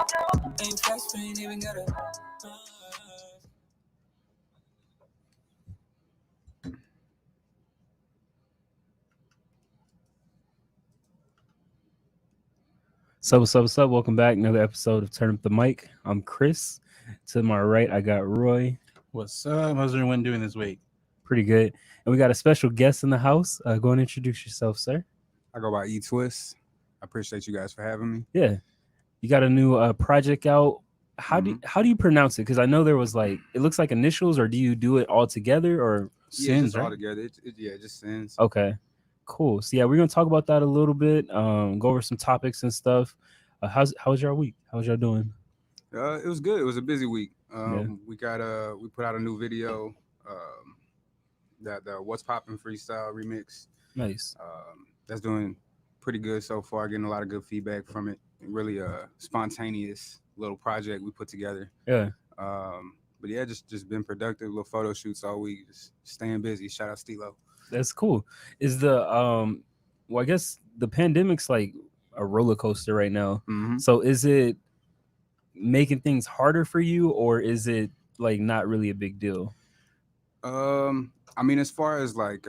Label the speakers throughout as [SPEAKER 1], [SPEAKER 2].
[SPEAKER 1] Ain't flex, ain't even gotta.
[SPEAKER 2] So what's up? Welcome back. Another episode of Turn Up the Mic. I'm Chris. To my right, I got Roy.
[SPEAKER 3] What's up? How's everyone doing this week?
[SPEAKER 2] Pretty good. And we got a special guest in the house. Go and introduce yourself, sir.
[SPEAKER 4] I go by E-Twist. I appreciate you guys for having me.
[SPEAKER 2] Yeah. You got a new project out. How do you pronounce it? Because I know there was like, it looks like initials, or do you do it all together, or
[SPEAKER 4] Sins, right? All together. Just Sins.
[SPEAKER 2] Okay. Cool. So yeah, we're gonna talk about that a little bit. Go over some topics and stuff. How was your week? How was y'all doing?
[SPEAKER 4] It was good. It was a busy week. We put out a new video, that the What's Poppin' freestyle remix.
[SPEAKER 2] Nice.
[SPEAKER 4] That's doing pretty good so far. Getting a lot of good feedback from it. Really a spontaneous little project we put together.
[SPEAKER 2] Yeah.
[SPEAKER 4] But yeah, just been productive. Little photo shoots all week. Just staying busy. Shout out Stilo.
[SPEAKER 2] That's cool. Is the well, I guess the pandemic's like a roller coaster right now.
[SPEAKER 4] Mm-hmm.
[SPEAKER 2] So is it making things harder for you, or is it like not really a big deal?
[SPEAKER 4] I mean, as far as like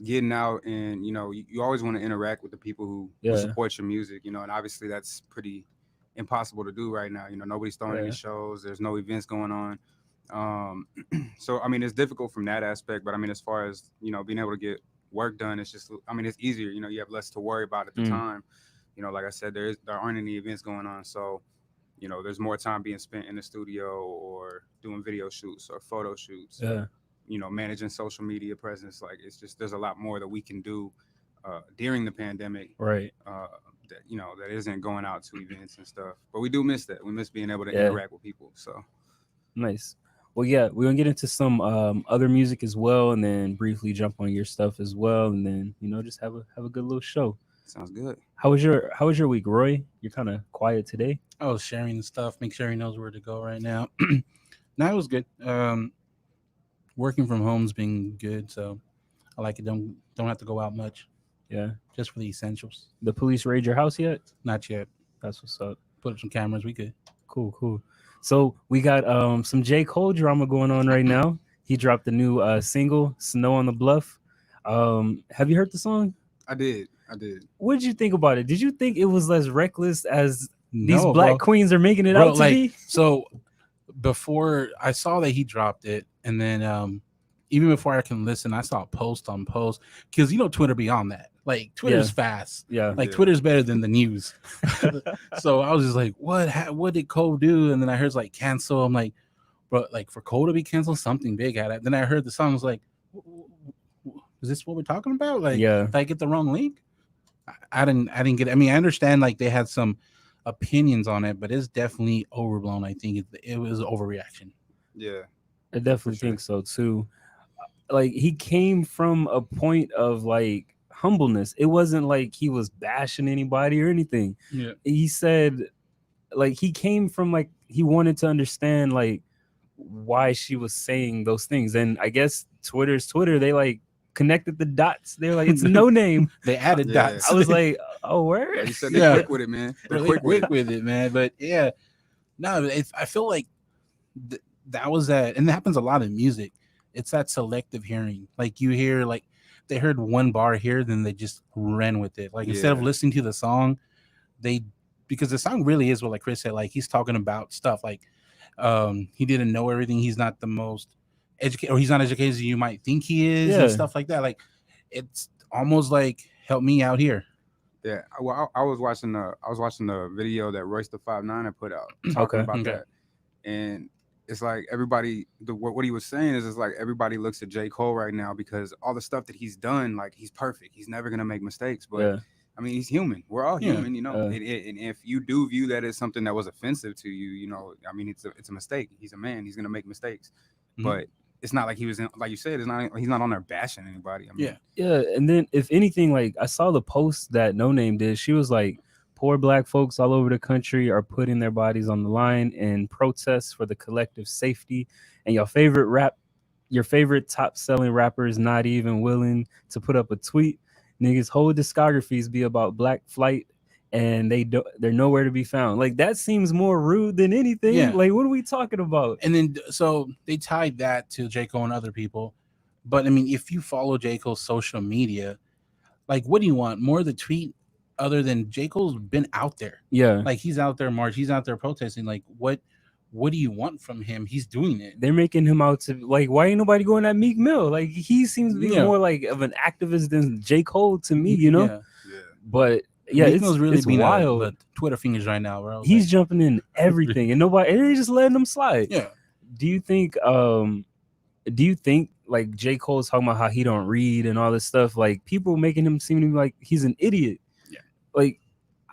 [SPEAKER 4] getting out and, you know, you always want to interact with the people who support your music, you know, and obviously that's pretty impossible to do right now. You know, nobody's throwing any shows. There's no events going on. So, I mean, it's difficult from that aspect, but I mean, as far as, you know, being able to get work done, it's just, I mean, it's easier, you know, you have less to worry about at the time. You know, like I said, there aren't any events going on. So, you know, there's more time being spent in the studio or doing video shoots or photo shoots.
[SPEAKER 2] Yeah.
[SPEAKER 4] You know, managing social media presence. Like, it's just, there's a lot more that we can do during the pandemic.
[SPEAKER 2] Right.
[SPEAKER 4] That, you know, that isn't going out to events and stuff. But we do miss that. We miss being able to interact with people. So
[SPEAKER 2] nice. Well, yeah, we're gonna get into some other music as well, and then briefly jump on your stuff as well, and then, you know, just have a good little show.
[SPEAKER 4] Sounds good.
[SPEAKER 2] How was your week, Roy? You're kind of quiet today.
[SPEAKER 3] I was sharing the stuff, make sure he knows where to go right now. No, it was good. Working from home's been good, so I like it. Don't have to go out much.
[SPEAKER 2] Yeah,
[SPEAKER 3] just for the essentials.
[SPEAKER 2] The police raid your house yet?
[SPEAKER 3] Not yet.
[SPEAKER 2] That's what's up.
[SPEAKER 3] Put up some cameras. We good.
[SPEAKER 2] Cool. So we got some Jayco drama going on right now. He dropped the new single, Snow on the Bluff. Have you heard the song?
[SPEAKER 4] I did.
[SPEAKER 2] What did you think about it? Did you think it was as reckless as these black queens are making it out to be?
[SPEAKER 3] So before I saw that he dropped it, and then even before I can listen, I saw post on post, because, you know, Twitter be on that. Like, Twitter's fast.
[SPEAKER 2] Yeah.
[SPEAKER 3] Like, Twitter's better than the news. So I was just like, what did Cole do? And then I heard, like, cancel. I'm like, bro, like, for Cole to be canceled, something big had it. Then I heard the song, I was like, is this what we're talking about? Like, did I get the wrong link? I didn't get it. I mean, I understand, like, they had some opinions on it, but it's definitely overblown. I think it was an overreaction.
[SPEAKER 4] Yeah.
[SPEAKER 2] I definitely think so too. Like, he came from a point of like humbleness. It wasn't like he was bashing anybody or anything.
[SPEAKER 3] Yeah.
[SPEAKER 2] He said, like, he came from, like, he wanted to understand like why she was saying those things. And I guess Twitter's Twitter, they like connected the dots. They're like, it's no name.
[SPEAKER 3] They added dots.
[SPEAKER 2] I was like, oh, where?
[SPEAKER 4] Yeah, you said they're quick with it, man.
[SPEAKER 3] They're quick with it, man. But yeah, no, I feel like that was that, and it happens a lot in music. It's that selective hearing. Like, you hear, like, they heard one bar here, then they just ran with it. Like, instead of listening to the song, because the song really is what, like Chris said, like, he's talking about stuff like he didn't know everything. He's not the most educated, or he's not educated as you might think he is, and stuff like that. Like, it's almost like, help me out here.
[SPEAKER 4] Yeah, well, I was watching the video that Royce the 5'9" had put out talking about that, and it's like everybody, what he was saying is, it's like everybody looks at J. Cole right now because all the stuff that he's done, like, he's perfect. He's never gonna make mistakes, but I mean, he's human. We're all human, you know. And if you do view that as something that was offensive to you, you know, I mean, it's a mistake. He's a man. He's gonna make mistakes, but it's not like he was in, like you said, he's not on there bashing anybody. I mean,
[SPEAKER 2] yeah. And then, if anything, like, I saw the post that No Name did. She was like, poor black folks all over the country are putting their bodies on the line in protests for the collective safety, and your favorite top selling rapper is not even willing to put up a tweet. Niggas' whole discographies be about black flight and they're nowhere to be found. Like that seems more rude than anything.
[SPEAKER 3] Yeah.
[SPEAKER 2] Like what are we talking about?
[SPEAKER 3] And then so they tied that to Jayco and other people. But I mean, if you follow Jayco's social media, like what do you want? More of the tweet other than Jayco's been out there.
[SPEAKER 2] Yeah.
[SPEAKER 3] Like he's out there he's out there protesting. Like what do you want from him? He's doing it.
[SPEAKER 2] They're making him out to like, why ain't nobody going at Meek Mill? Like he seems to be more like of an activist than J. Cole to me, you know?
[SPEAKER 3] Yeah.
[SPEAKER 2] But yeah,
[SPEAKER 3] Meek Mill's really
[SPEAKER 2] it's
[SPEAKER 3] being
[SPEAKER 2] wild.
[SPEAKER 3] the Twitter fingers right now, bro.
[SPEAKER 2] He's jumping in everything, and they just letting him slide.
[SPEAKER 3] Yeah.
[SPEAKER 2] Do you think like J. Cole's talking about how he don't read and all this stuff? Like people making him seem to be like he's an idiot.
[SPEAKER 3] Yeah.
[SPEAKER 2] Like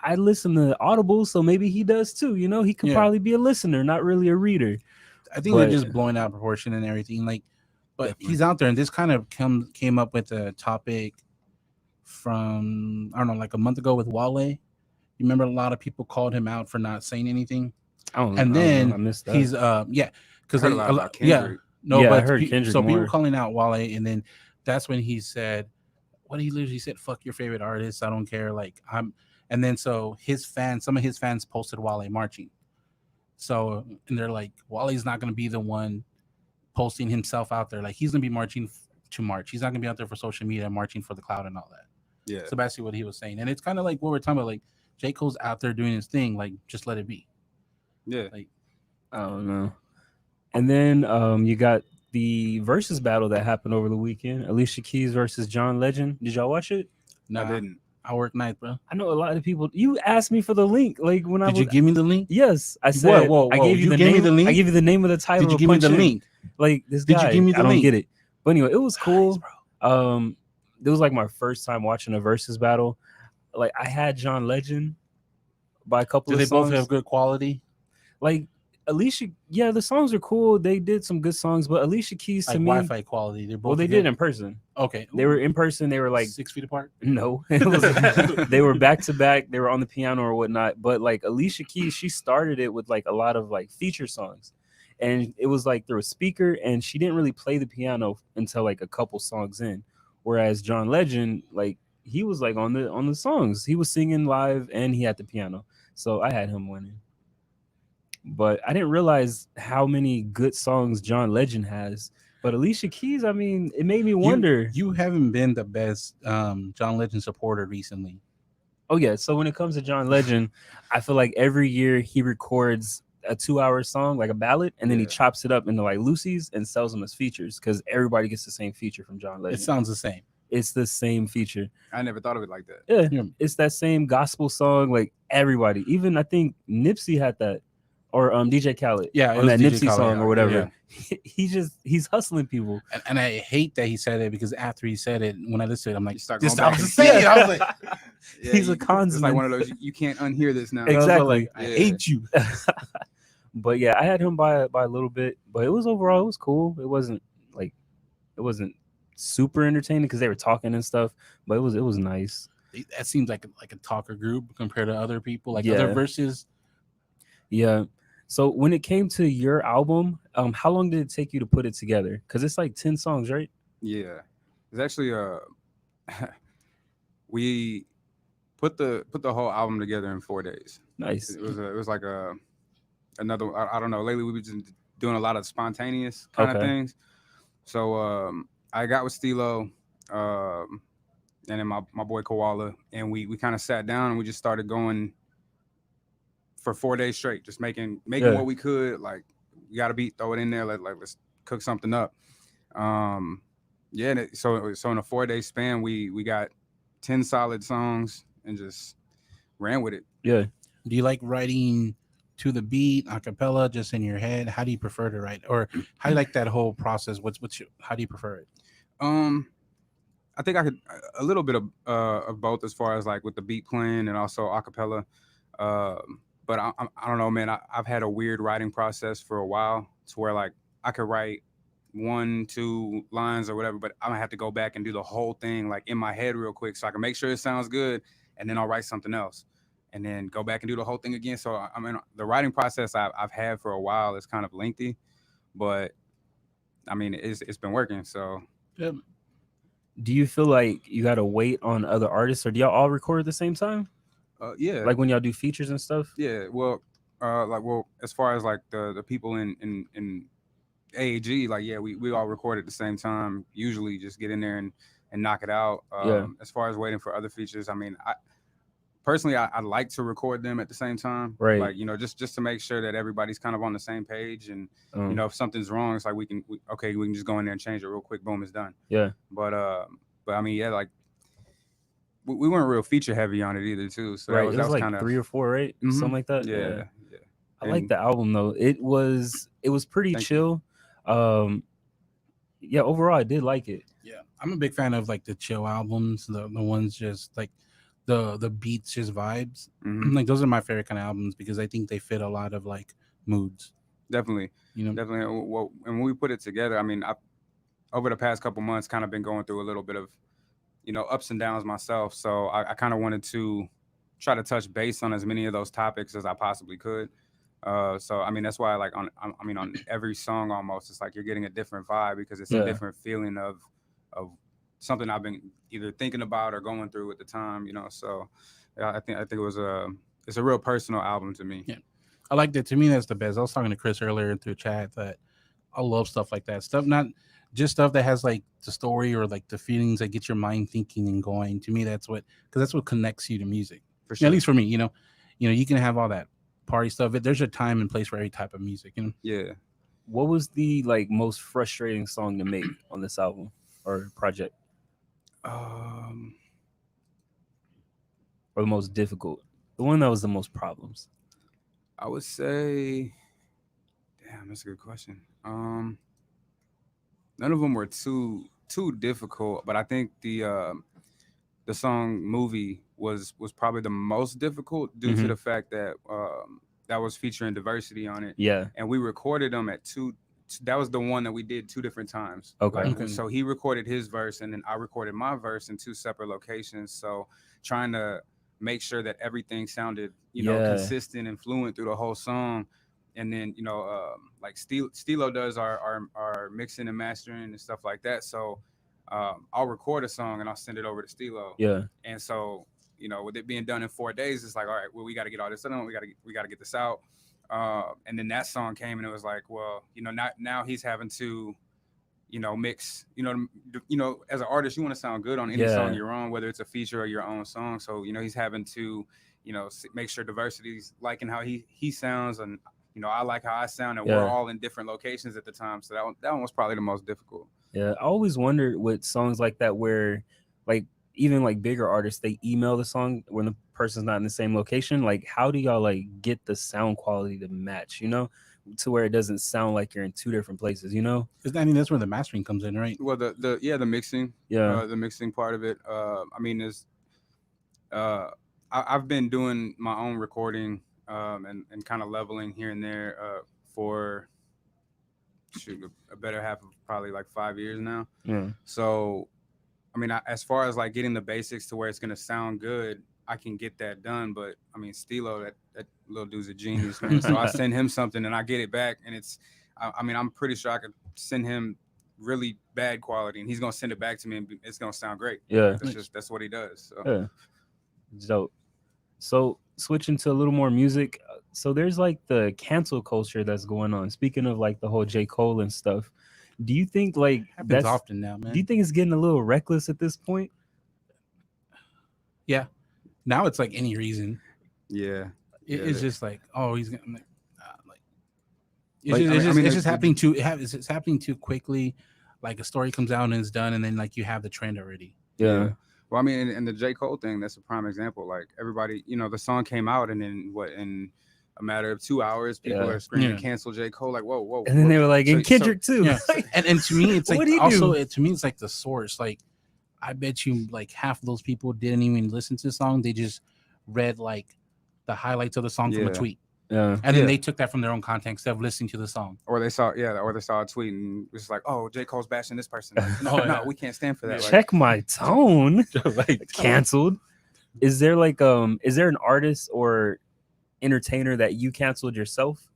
[SPEAKER 2] I listen to Audible, so maybe he does too. You know, he could probably be a listener, not really a reader.
[SPEAKER 3] I think they're just blowing out proportion and everything. Like, but he's out there, and this kind of came up with a topic from I don't know, like a month ago with Wale. You remember a lot of people called him out for not saying anything.
[SPEAKER 2] I
[SPEAKER 3] missed that. He's because
[SPEAKER 4] I heard
[SPEAKER 3] but
[SPEAKER 2] I heard Kendrick
[SPEAKER 3] so
[SPEAKER 2] more.
[SPEAKER 3] people calling out Wale, and then that's when he said, what he literally said, "Fuck your favorite artist, I don't care." Like and then so some of his fans posted Wale marching. So and they're like, Wale's not gonna be the one posting himself out there. Like he's gonna be marching to march. He's not gonna be out there for social media marching for the cloud and all that.
[SPEAKER 4] Yeah.
[SPEAKER 3] So basically what he was saying, and it's kind of like what we're talking about. Like J. Cole's out there doing his thing. Like just let it be.
[SPEAKER 4] Yeah.
[SPEAKER 3] Like
[SPEAKER 2] I don't know. And then you got the versus battle that happened over the weekend. Alicia Keys versus John Legend. Did y'all watch it?
[SPEAKER 3] No,
[SPEAKER 4] I didn't.
[SPEAKER 3] I work night, bro.
[SPEAKER 2] I know a lot of people. You asked me for the link. Like when
[SPEAKER 3] Did you give me the link?
[SPEAKER 2] Yes, I said.
[SPEAKER 3] Whoa.
[SPEAKER 2] I gave you the
[SPEAKER 3] gave
[SPEAKER 2] name.
[SPEAKER 3] me the link?
[SPEAKER 2] I gave you the name of the title.
[SPEAKER 3] Did you give me the link?
[SPEAKER 2] Like this
[SPEAKER 3] Did
[SPEAKER 2] guy.
[SPEAKER 3] you give me the
[SPEAKER 2] I don't
[SPEAKER 3] link?
[SPEAKER 2] get it. But anyway, it was cool. It was like my first time watching a versus battle. Like I had John Legend by a couple
[SPEAKER 3] Do
[SPEAKER 2] of
[SPEAKER 3] they
[SPEAKER 2] songs.
[SPEAKER 3] both have good quality?
[SPEAKER 2] Like Alicia, yeah, the songs are cool. They did some good songs, but Alicia Keys to
[SPEAKER 3] Like
[SPEAKER 2] me,
[SPEAKER 3] Wi-Fi quality. They're both.
[SPEAKER 2] well, they
[SPEAKER 3] good.
[SPEAKER 2] did in person.
[SPEAKER 3] Okay.
[SPEAKER 2] They were in person. They were like
[SPEAKER 3] 6 feet apart.
[SPEAKER 2] no, they were back to back. They were on the piano or whatnot. But like Alicia Keys, she started it with like a lot of like feature songs, and it was like through a speaker, and she didn't really play the piano until like a couple songs in. Whereas John Legend, like he was like on the songs, he was singing live and he had the piano. So I had him winning. But I didn't realize how many good songs John Legend has. But Alicia Keys, I mean, it made me wonder.
[SPEAKER 3] You haven't been the best John Legend supporter recently.
[SPEAKER 2] Oh, yeah. So when it comes to John Legend, I feel like every year he records a 2-hour song, like a ballad, and then he chops it up into like Lucy's and sells them as features because everybody gets the same feature from John Legend.
[SPEAKER 3] It sounds the same.
[SPEAKER 2] It's the same feature.
[SPEAKER 4] I never thought of it like that.
[SPEAKER 2] Yeah. It's that same gospel song, like everybody. Even I think Nipsey had that. Or DJ Khaled,
[SPEAKER 3] on
[SPEAKER 2] that
[SPEAKER 3] DJ
[SPEAKER 2] Nipsey
[SPEAKER 3] Khaled,
[SPEAKER 2] song or whatever.
[SPEAKER 3] Yeah.
[SPEAKER 2] He's hustling people,
[SPEAKER 3] and I hate that he said it because after he said it, when I listened to it, I'm like,
[SPEAKER 4] this
[SPEAKER 3] sounds the same. I was like,
[SPEAKER 2] he's a constant.
[SPEAKER 4] It's like one of those you can't unhear this now.
[SPEAKER 2] Exactly.
[SPEAKER 3] I hate you.
[SPEAKER 2] But yeah, I had him by a little bit, but it was cool. It wasn't super entertaining because they were talking and stuff, but it was nice.
[SPEAKER 3] That seems like a talker group compared to other people, like other verses.
[SPEAKER 2] Yeah. So when it came to your album, how long did it take you to put it together? Because it's like 10 songs, right?
[SPEAKER 4] Yeah. It's actually we put the whole album together in 4 days.
[SPEAKER 2] Nice.
[SPEAKER 4] It was like another I don't know. Lately we've been doing a lot of spontaneous kind of things. So I got with Stilo and then my boy Koala, and we kind of sat down and we just started going for 4 days straight, just making what we could. Like, we got a beat, throw it in there. Let's cook something up. So in a 4-day span, we got 10 solid songs and just ran with it.
[SPEAKER 2] Yeah.
[SPEAKER 3] Do you like writing to the beat, a cappella, just in your head? How do you prefer to write, or how do you like that whole process? How do you prefer it?
[SPEAKER 4] I think I could a little bit of both, as far as like with the beat playing and also a cappella. But I don't know, man. I've had a weird writing process for a while, to where like I could write 1-2 lines or whatever, but I'm gonna have to go back and do the whole thing like in my head real quick, so I can make sure it sounds good, and then I'll write something else, and then go back and do the whole thing again. So I mean, the writing process I've had for a while is kind of lengthy, but I mean it's been working. So.
[SPEAKER 3] Yeah.
[SPEAKER 2] Do you feel like you got to wait on other artists, or do y'all all record at the same time?
[SPEAKER 4] Yeah.
[SPEAKER 2] Like when y'all do features and stuff?
[SPEAKER 4] Yeah. Well, as far as like the people in AAG, like yeah, we all record at the same time. Usually, just get in there and knock it out. As far as waiting for other features, I mean, personally, I like to record them at the same time.
[SPEAKER 2] Right.
[SPEAKER 4] Like, just to make sure that everybody's kind of on the same page. And, if something's wrong, it's like we can just go in there and change it real quick. Boom, it's done.
[SPEAKER 2] Yeah.
[SPEAKER 4] But I mean, yeah, like we weren't real feature heavy on it either, too. So
[SPEAKER 2] right.
[SPEAKER 4] that was
[SPEAKER 2] like
[SPEAKER 4] kind of
[SPEAKER 2] 3 or 4, right? Something like that.
[SPEAKER 4] Yeah.
[SPEAKER 2] I like the album though. It was pretty chill. Yeah, overall I did like it.
[SPEAKER 3] Yeah. I'm a big fan of like the chill albums, the ones just like the beats, just vibes. Like those are my favorite kind of albums because I think they fit a lot of like moods.
[SPEAKER 4] Definitely. Definitely. Well, and when we put it together, I mean, over the past couple months kind of been going through a little bit of, ups and downs myself. So I kind of wanted to try to touch base on as many of those topics as I possibly could. So I mean, that's why like on every song almost, it's like you're getting a different vibe because it's a different feeling of something I've been either thinking about or going through at the time, So yeah, I think it was it's a real personal album to me.
[SPEAKER 3] Yeah, I like that. To me, that's the best. I was talking to Chris earlier through chat that I love stuff like that. Stuff not just stuff that has like the story or like the feelings that get your mind thinking and going. To me, that's what connects you to music.
[SPEAKER 4] For sure.
[SPEAKER 3] At least for me, you can have all that party stuff. There's a time and place for every type of music.
[SPEAKER 4] Yeah.
[SPEAKER 2] What was the like most frustrating song to make on this album or project? Or the most difficult? The one that was the most problems?
[SPEAKER 4] I would say, damn, that's a good question. None of them were too difficult, but I think the song "Movie" was probably the most difficult due to the fact that that was featuring diversity on it.
[SPEAKER 2] Yeah,
[SPEAKER 4] and we recorded them at two. That was the one that we did 2 different times.
[SPEAKER 2] Okay.
[SPEAKER 4] So he recorded his verse, and then I recorded my verse in 2 separate locations. So trying to make sure that everything sounded, consistent and fluent through the whole song. And then, like Stilo does our mixing and mastering and stuff like that. So I'll record a song and I'll send it over to Stilo.
[SPEAKER 2] Yeah.
[SPEAKER 4] And so, with it being done in 4 days, it's like, all right, well, we got to get all this done. We got to get this out. And then that song came and it was like, well, now he's having to, mix, as an artist, you want to sound good on any song you're on, whether it's a feature or your own song. So, he's having to, make sure diversity's liking how he sounds, and, I like how I sound, and we're all in different locations at the time. So that one was probably the most difficult.
[SPEAKER 2] Yeah. I always wondered with songs like that where like even like bigger artists, they email the song when the person's not in the same location. Like, how do y'all like get the sound quality to match, to where it doesn't sound like you're in 2 different places, Because
[SPEAKER 3] I mean, that's where the mastering comes in, right?
[SPEAKER 4] Well, the mixing, the mixing part of it. I mean, I've been doing my own recording and kind of leveling here and there for a better half of probably like 5 years now.
[SPEAKER 2] Yeah.
[SPEAKER 4] So, I mean, as far as like getting the basics to where it's gonna sound good, I can get that done. But I mean, Stilo, that little dude's a genius, man. So I send him something and I get it back, and I'm pretty sure I could send him really bad quality, and he's gonna send it back to me, and it's gonna sound great.
[SPEAKER 2] Yeah.
[SPEAKER 4] That's what he does. So.
[SPEAKER 2] Yeah. Dope. So switching to a little more music. So there's like the cancel culture that's going on. Speaking of like the whole J. Cole and stuff, do you think like
[SPEAKER 3] happens often now, man?
[SPEAKER 2] Do you think it's getting a little reckless at this point?
[SPEAKER 3] Yeah. Now it's like any reason.
[SPEAKER 4] Yeah.
[SPEAKER 3] It's just like, oh, he's gonna it's just happening it's happening too quickly. Like a story comes out and it's done, and then like you have the trend already.
[SPEAKER 2] Yeah.
[SPEAKER 4] Well, I mean, and the J. Cole thing, that's a prime example. Like everybody, the song came out, and then in a matter of 2 hours, people are screaming, cancel J. Cole. Like, whoa.
[SPEAKER 2] And then they were like, and Kendrick too.
[SPEAKER 3] Yeah. and to me, it's like also, to me, it's like the source. Like, I bet you like half of those people didn't even listen to the song. They just read like the highlights of the song from a tweet.
[SPEAKER 2] Yeah.
[SPEAKER 3] And then they took that from their own context of listening to the song.
[SPEAKER 4] Or they saw a tweet and it was like, oh, J. Cole's bashing this person. Like, no, we can't stand for that.
[SPEAKER 2] Check my tone. Like canceled. Is there like is there an artist or entertainer that you canceled yourself?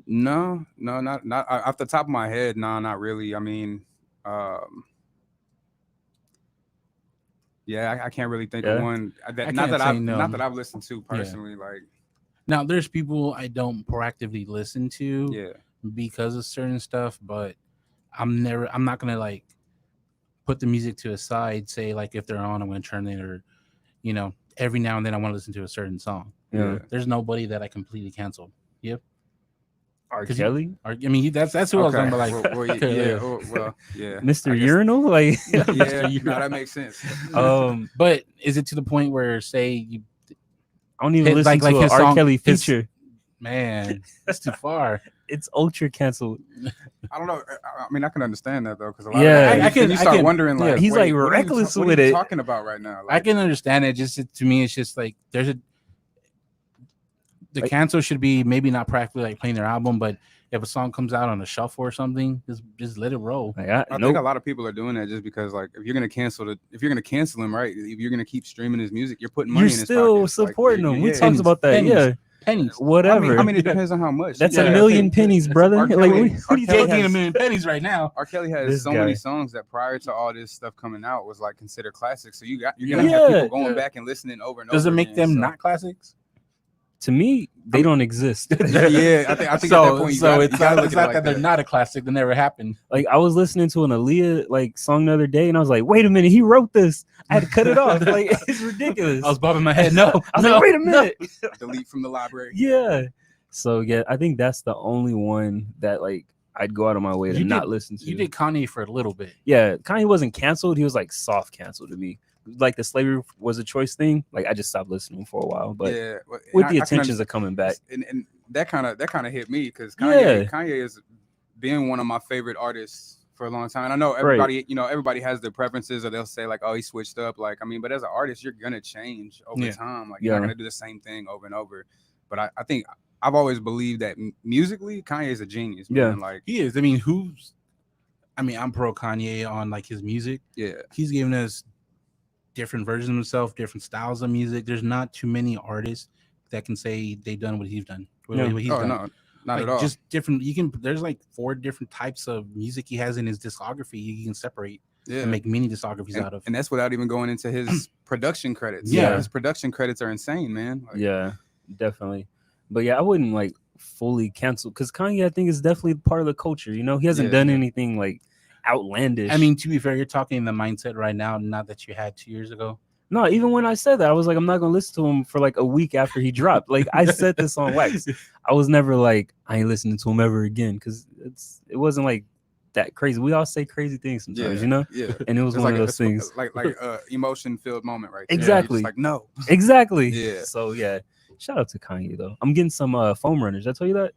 [SPEAKER 4] No, not off the top of my head. No, not really. I mean, Yeah, I can't really think
[SPEAKER 2] Yeah.
[SPEAKER 4] of one.
[SPEAKER 3] can't say no.
[SPEAKER 4] Not that I've listened to personally. Like,
[SPEAKER 3] Now, there's people I don't proactively listen to
[SPEAKER 4] yeah,
[SPEAKER 3] because of certain stuff, but I'm not gonna like put the music to a side. Say like if they're on, I'm gonna turn it, or every now and then I want to listen to a certain song.
[SPEAKER 2] Yeah.
[SPEAKER 3] There's nobody that I completely canceled. Yep.
[SPEAKER 2] R. Kelly,
[SPEAKER 3] I mean, that's who I was talking about. Like,
[SPEAKER 4] yeah,
[SPEAKER 3] I
[SPEAKER 2] Mr.
[SPEAKER 3] guess-
[SPEAKER 2] Urinal, like
[SPEAKER 4] yeah, no, that makes sense.
[SPEAKER 3] But is it to the point where say you?
[SPEAKER 2] I don't even
[SPEAKER 3] His-
[SPEAKER 2] listen
[SPEAKER 3] like
[SPEAKER 2] to an
[SPEAKER 3] his
[SPEAKER 2] R.
[SPEAKER 3] song-
[SPEAKER 2] Kelly
[SPEAKER 3] his-
[SPEAKER 2] feature.
[SPEAKER 3] Man, it's too far.
[SPEAKER 2] It's ultra canceled.
[SPEAKER 4] I don't know. I mean, I can understand that though, because a lot
[SPEAKER 2] Yeah.
[SPEAKER 4] of that, you start wondering like,
[SPEAKER 2] he's
[SPEAKER 4] wait,
[SPEAKER 2] like
[SPEAKER 4] what are you
[SPEAKER 2] reckless
[SPEAKER 4] what
[SPEAKER 2] with
[SPEAKER 4] are you
[SPEAKER 2] it.
[SPEAKER 4] talking about right now?
[SPEAKER 3] I can understand it. Just to me, it's just like the cancel should be maybe not practically like playing their album, but if a song comes out on a shuffle or something, just let it roll.
[SPEAKER 2] Like,
[SPEAKER 4] I think a lot of people are doing that just because, like, if you're gonna cancel him, right? If you're gonna keep streaming his music, you're putting money
[SPEAKER 2] You're
[SPEAKER 4] in his
[SPEAKER 2] still
[SPEAKER 4] pockets.
[SPEAKER 2] supporting him. We
[SPEAKER 4] yeah.
[SPEAKER 2] talked about that.
[SPEAKER 3] pennies.
[SPEAKER 2] Yeah,
[SPEAKER 3] Pennies.
[SPEAKER 2] whatever.
[SPEAKER 4] I mean, it depends on how much.
[SPEAKER 2] That's
[SPEAKER 4] Yeah,
[SPEAKER 2] a
[SPEAKER 4] I
[SPEAKER 2] million
[SPEAKER 4] think
[SPEAKER 2] pennies, brother.
[SPEAKER 4] R.
[SPEAKER 2] Like,
[SPEAKER 4] Kelly-
[SPEAKER 2] what are you
[SPEAKER 4] R. Kelly
[SPEAKER 2] talking
[SPEAKER 3] Taking
[SPEAKER 4] has-
[SPEAKER 3] a million pennies right now.
[SPEAKER 4] R. Kelly has
[SPEAKER 2] This
[SPEAKER 4] so
[SPEAKER 2] guy.
[SPEAKER 4] many songs that prior to all this stuff coming out was like considered classics. So you're gonna have people going back and listening over and over.
[SPEAKER 3] Does it make
[SPEAKER 4] again,
[SPEAKER 3] them
[SPEAKER 4] so-
[SPEAKER 3] not classics?
[SPEAKER 2] To me, they don't exist.
[SPEAKER 4] Yeah, I think at that point you gotta
[SPEAKER 3] it's
[SPEAKER 4] look
[SPEAKER 3] not
[SPEAKER 4] at it
[SPEAKER 3] that
[SPEAKER 4] like
[SPEAKER 3] they're not a classic that never happened.
[SPEAKER 2] Like, I was listening to an Aaliyah like song the other day, and I was like, "Wait a minute, he wrote this." I had to cut it off. Like, it's ridiculous.
[SPEAKER 3] I was bobbing my head. No,
[SPEAKER 2] I was like, "Wait a minute."
[SPEAKER 4] delete from the library.
[SPEAKER 2] Yeah. So yeah, I think that's the only one that like I'd go out of my way to
[SPEAKER 3] You
[SPEAKER 2] not
[SPEAKER 3] did-
[SPEAKER 2] listen to.
[SPEAKER 3] You did Kanye for a little bit.
[SPEAKER 2] Yeah, Kanye wasn't canceled. He was like soft canceled to me. Like the slavery was a choice thing. Like I just stopped listening for a while, but
[SPEAKER 4] yeah,
[SPEAKER 2] with the attentions of coming back.
[SPEAKER 4] and that kind of hit me because
[SPEAKER 2] Yeah.
[SPEAKER 4] Kanye is being one of my favorite artists for a long time. And I know everybody has their preferences, or they'll say like, oh, he switched up. Like, I mean, but as an artist, you're gonna change over time. Like, you're not gonna do the same thing over and over. But I think I've always believed that musically, Kanye is a genius. Man.
[SPEAKER 2] Yeah.
[SPEAKER 4] Like
[SPEAKER 3] He is. I'm pro Kanye on like his music.
[SPEAKER 4] yeah,
[SPEAKER 3] He's given us different versions of himself, different styles of music. There's not too many artists that can say they've done what he's done. What he's done.
[SPEAKER 4] no, not
[SPEAKER 3] Like,
[SPEAKER 4] at all.
[SPEAKER 3] Just different. There's like 4 different types of music he has in his discography. You can separate and make mini discographies out of.
[SPEAKER 4] And that's without even going into his production credits.
[SPEAKER 3] Yeah.
[SPEAKER 4] His production credits are insane, man. Like,
[SPEAKER 2] Yeah, definitely. But yeah, I wouldn't like fully cancel because Kanye, I think, is definitely part of the culture. You know, he hasn't done anything like outlandish.
[SPEAKER 3] I mean, to be fair, you're talking in the mindset right now, not that you had 2 years ago.
[SPEAKER 2] no, even when I said that, I was like, I'm not gonna listen to him for like a week after he dropped. Like I said this on Wax. I was never like, I ain't listening to him ever again because it wasn't like that crazy. We all say crazy things sometimes, you know?
[SPEAKER 4] Yeah.
[SPEAKER 2] And it was
[SPEAKER 4] It's
[SPEAKER 2] one
[SPEAKER 4] like
[SPEAKER 2] of those things.
[SPEAKER 4] like emotion filled moment right there.
[SPEAKER 2] Exactly.
[SPEAKER 4] You're just like no.
[SPEAKER 2] Exactly.
[SPEAKER 4] Yeah.
[SPEAKER 2] So yeah, shout out to Kanye though. I'm getting some foam runners. Did I tell you that?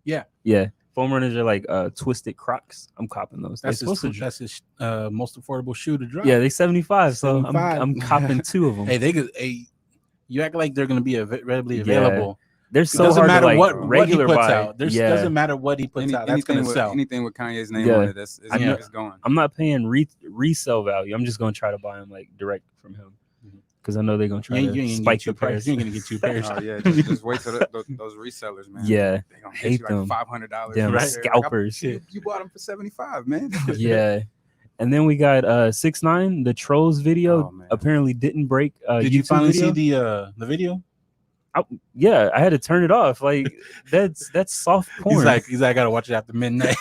[SPEAKER 3] Yeah.
[SPEAKER 2] Yeah. Foam runners are like twisted Crocs. I'm copping those.
[SPEAKER 3] That's
[SPEAKER 2] They're supposed to
[SPEAKER 3] that's his most affordable shoe to drop.
[SPEAKER 2] yeah, they 75. So
[SPEAKER 3] 75.
[SPEAKER 2] I'm copping 2 of them.
[SPEAKER 3] Hey, they could. Hey, you act like they're going to be readily available.
[SPEAKER 2] They're
[SPEAKER 3] It
[SPEAKER 2] so
[SPEAKER 3] doesn't
[SPEAKER 2] hard
[SPEAKER 3] matter
[SPEAKER 2] to like
[SPEAKER 3] what he
[SPEAKER 2] regular
[SPEAKER 3] puts
[SPEAKER 2] buy.
[SPEAKER 3] out. Doesn't matter what he puts out. That's going to sell.
[SPEAKER 4] Anything with Kanye's name
[SPEAKER 2] Yeah.
[SPEAKER 4] on it, it's going.
[SPEAKER 2] I'm not paying resale value. I'm just gonna try to buy them like direct from him because I know they're gonna try
[SPEAKER 3] You
[SPEAKER 2] to
[SPEAKER 3] ain't
[SPEAKER 2] spike the
[SPEAKER 3] get 2 pairs.
[SPEAKER 2] price.
[SPEAKER 3] You ain't going to get 2 pairs.
[SPEAKER 4] Oh yeah, just wait till those resellers, man.
[SPEAKER 2] Yeah,
[SPEAKER 4] They gonna
[SPEAKER 2] hate
[SPEAKER 4] get you
[SPEAKER 2] them.
[SPEAKER 4] like $500.
[SPEAKER 2] Damn
[SPEAKER 4] right there.
[SPEAKER 2] scalpers.
[SPEAKER 4] Like, you bought them for 75, man.
[SPEAKER 2] Yeah. And then we got 6ix9ine, the Trolls video
[SPEAKER 4] Oh, man.
[SPEAKER 2] apparently didn't break.
[SPEAKER 3] Did you
[SPEAKER 2] YouTube
[SPEAKER 3] finally
[SPEAKER 2] video.
[SPEAKER 3] see the video?
[SPEAKER 2] Yeah, I had to turn it off. Like that's soft porn.
[SPEAKER 3] He's like, I gotta watch it after midnight.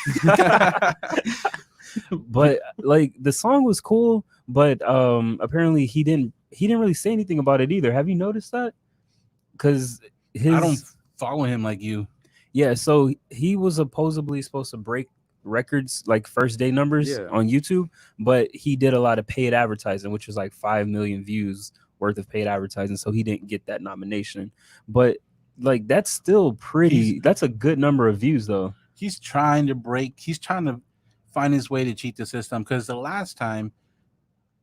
[SPEAKER 2] But like the song was cool, but apparently he didn't really say anything about it either. Have you noticed that? Because
[SPEAKER 3] I don't follow him like you.
[SPEAKER 2] Yeah, so he was supposedly supposed to break records like first day numbers on YouTube, but he did a lot of paid advertising, which was like 5 million views worth of paid advertising, so he didn't get that nomination. But like that's still pretty. That's a good number of views though.
[SPEAKER 3] He's trying to find his way to cheat the system, because the last time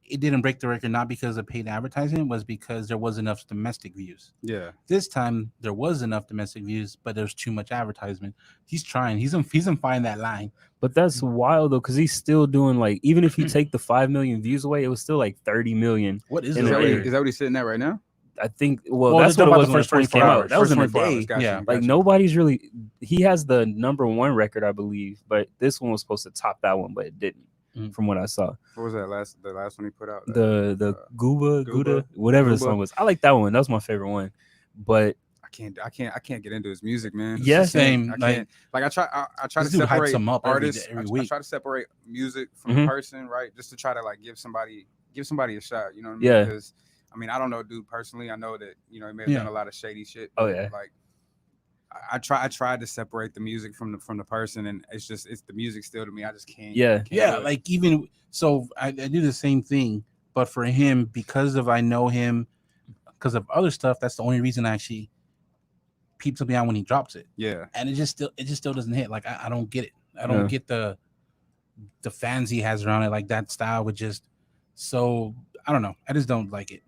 [SPEAKER 3] it didn't break the record not because of paid advertising, it was because there was enough domestic views.
[SPEAKER 4] Yeah.
[SPEAKER 3] This time there was enough domestic views, but there's too much advertisement. He's trying. He's gonna find that line.
[SPEAKER 2] But that's wild though, because he's still doing like, even if you take the 5 million views away, it was still like 30 million.
[SPEAKER 3] What is
[SPEAKER 2] In
[SPEAKER 3] it?
[SPEAKER 2] a day.
[SPEAKER 4] Is that what he's sitting at right now?
[SPEAKER 2] I think.
[SPEAKER 3] Well,
[SPEAKER 2] That's
[SPEAKER 3] they're
[SPEAKER 2] what it
[SPEAKER 3] talking
[SPEAKER 2] was
[SPEAKER 3] about
[SPEAKER 2] when
[SPEAKER 3] the
[SPEAKER 2] it
[SPEAKER 3] first
[SPEAKER 2] first came
[SPEAKER 3] 24
[SPEAKER 2] out.
[SPEAKER 3] hours.
[SPEAKER 2] That was in a
[SPEAKER 4] 24 hours.
[SPEAKER 2] day.
[SPEAKER 4] Gotcha,
[SPEAKER 3] Yeah.
[SPEAKER 4] gotcha.
[SPEAKER 2] Like nobody's really. He has the #1 record, I believe, but this one was supposed to top that one, but it didn't. from what I saw.
[SPEAKER 4] What was that the last one he put out?
[SPEAKER 2] The Gouda, whatever the
[SPEAKER 4] Gooba.
[SPEAKER 2] song was. I like that one. That was my favorite one. But
[SPEAKER 4] I can't get into his music, man.
[SPEAKER 2] Yeah,
[SPEAKER 3] same.
[SPEAKER 4] I can't. Like I try to
[SPEAKER 3] this dude hypes
[SPEAKER 4] separate
[SPEAKER 3] him up
[SPEAKER 4] artists.
[SPEAKER 3] every
[SPEAKER 4] I
[SPEAKER 3] week.
[SPEAKER 4] try to separate music from the person, right? Just to try to like give somebody a shot. You know what I mean?
[SPEAKER 2] Yeah.
[SPEAKER 4] Because I mean, I don't know dude personally. I know that he may have done a lot of shady shit.
[SPEAKER 2] Oh
[SPEAKER 4] but,
[SPEAKER 2] yeah.
[SPEAKER 4] Like I tried to separate the music from the person, and it's the music still to me. I just can't.
[SPEAKER 2] Yeah.
[SPEAKER 4] Can't
[SPEAKER 3] Like even so, I do the same thing, but for him, because of I know him, because of other stuff, that's the only reason I actually peep something out when he drops it.
[SPEAKER 4] Yeah.
[SPEAKER 3] And it just still doesn't hit. Like I don't get it. I don't get the fans he has around it. Like that style would just so I don't know. I just don't like it.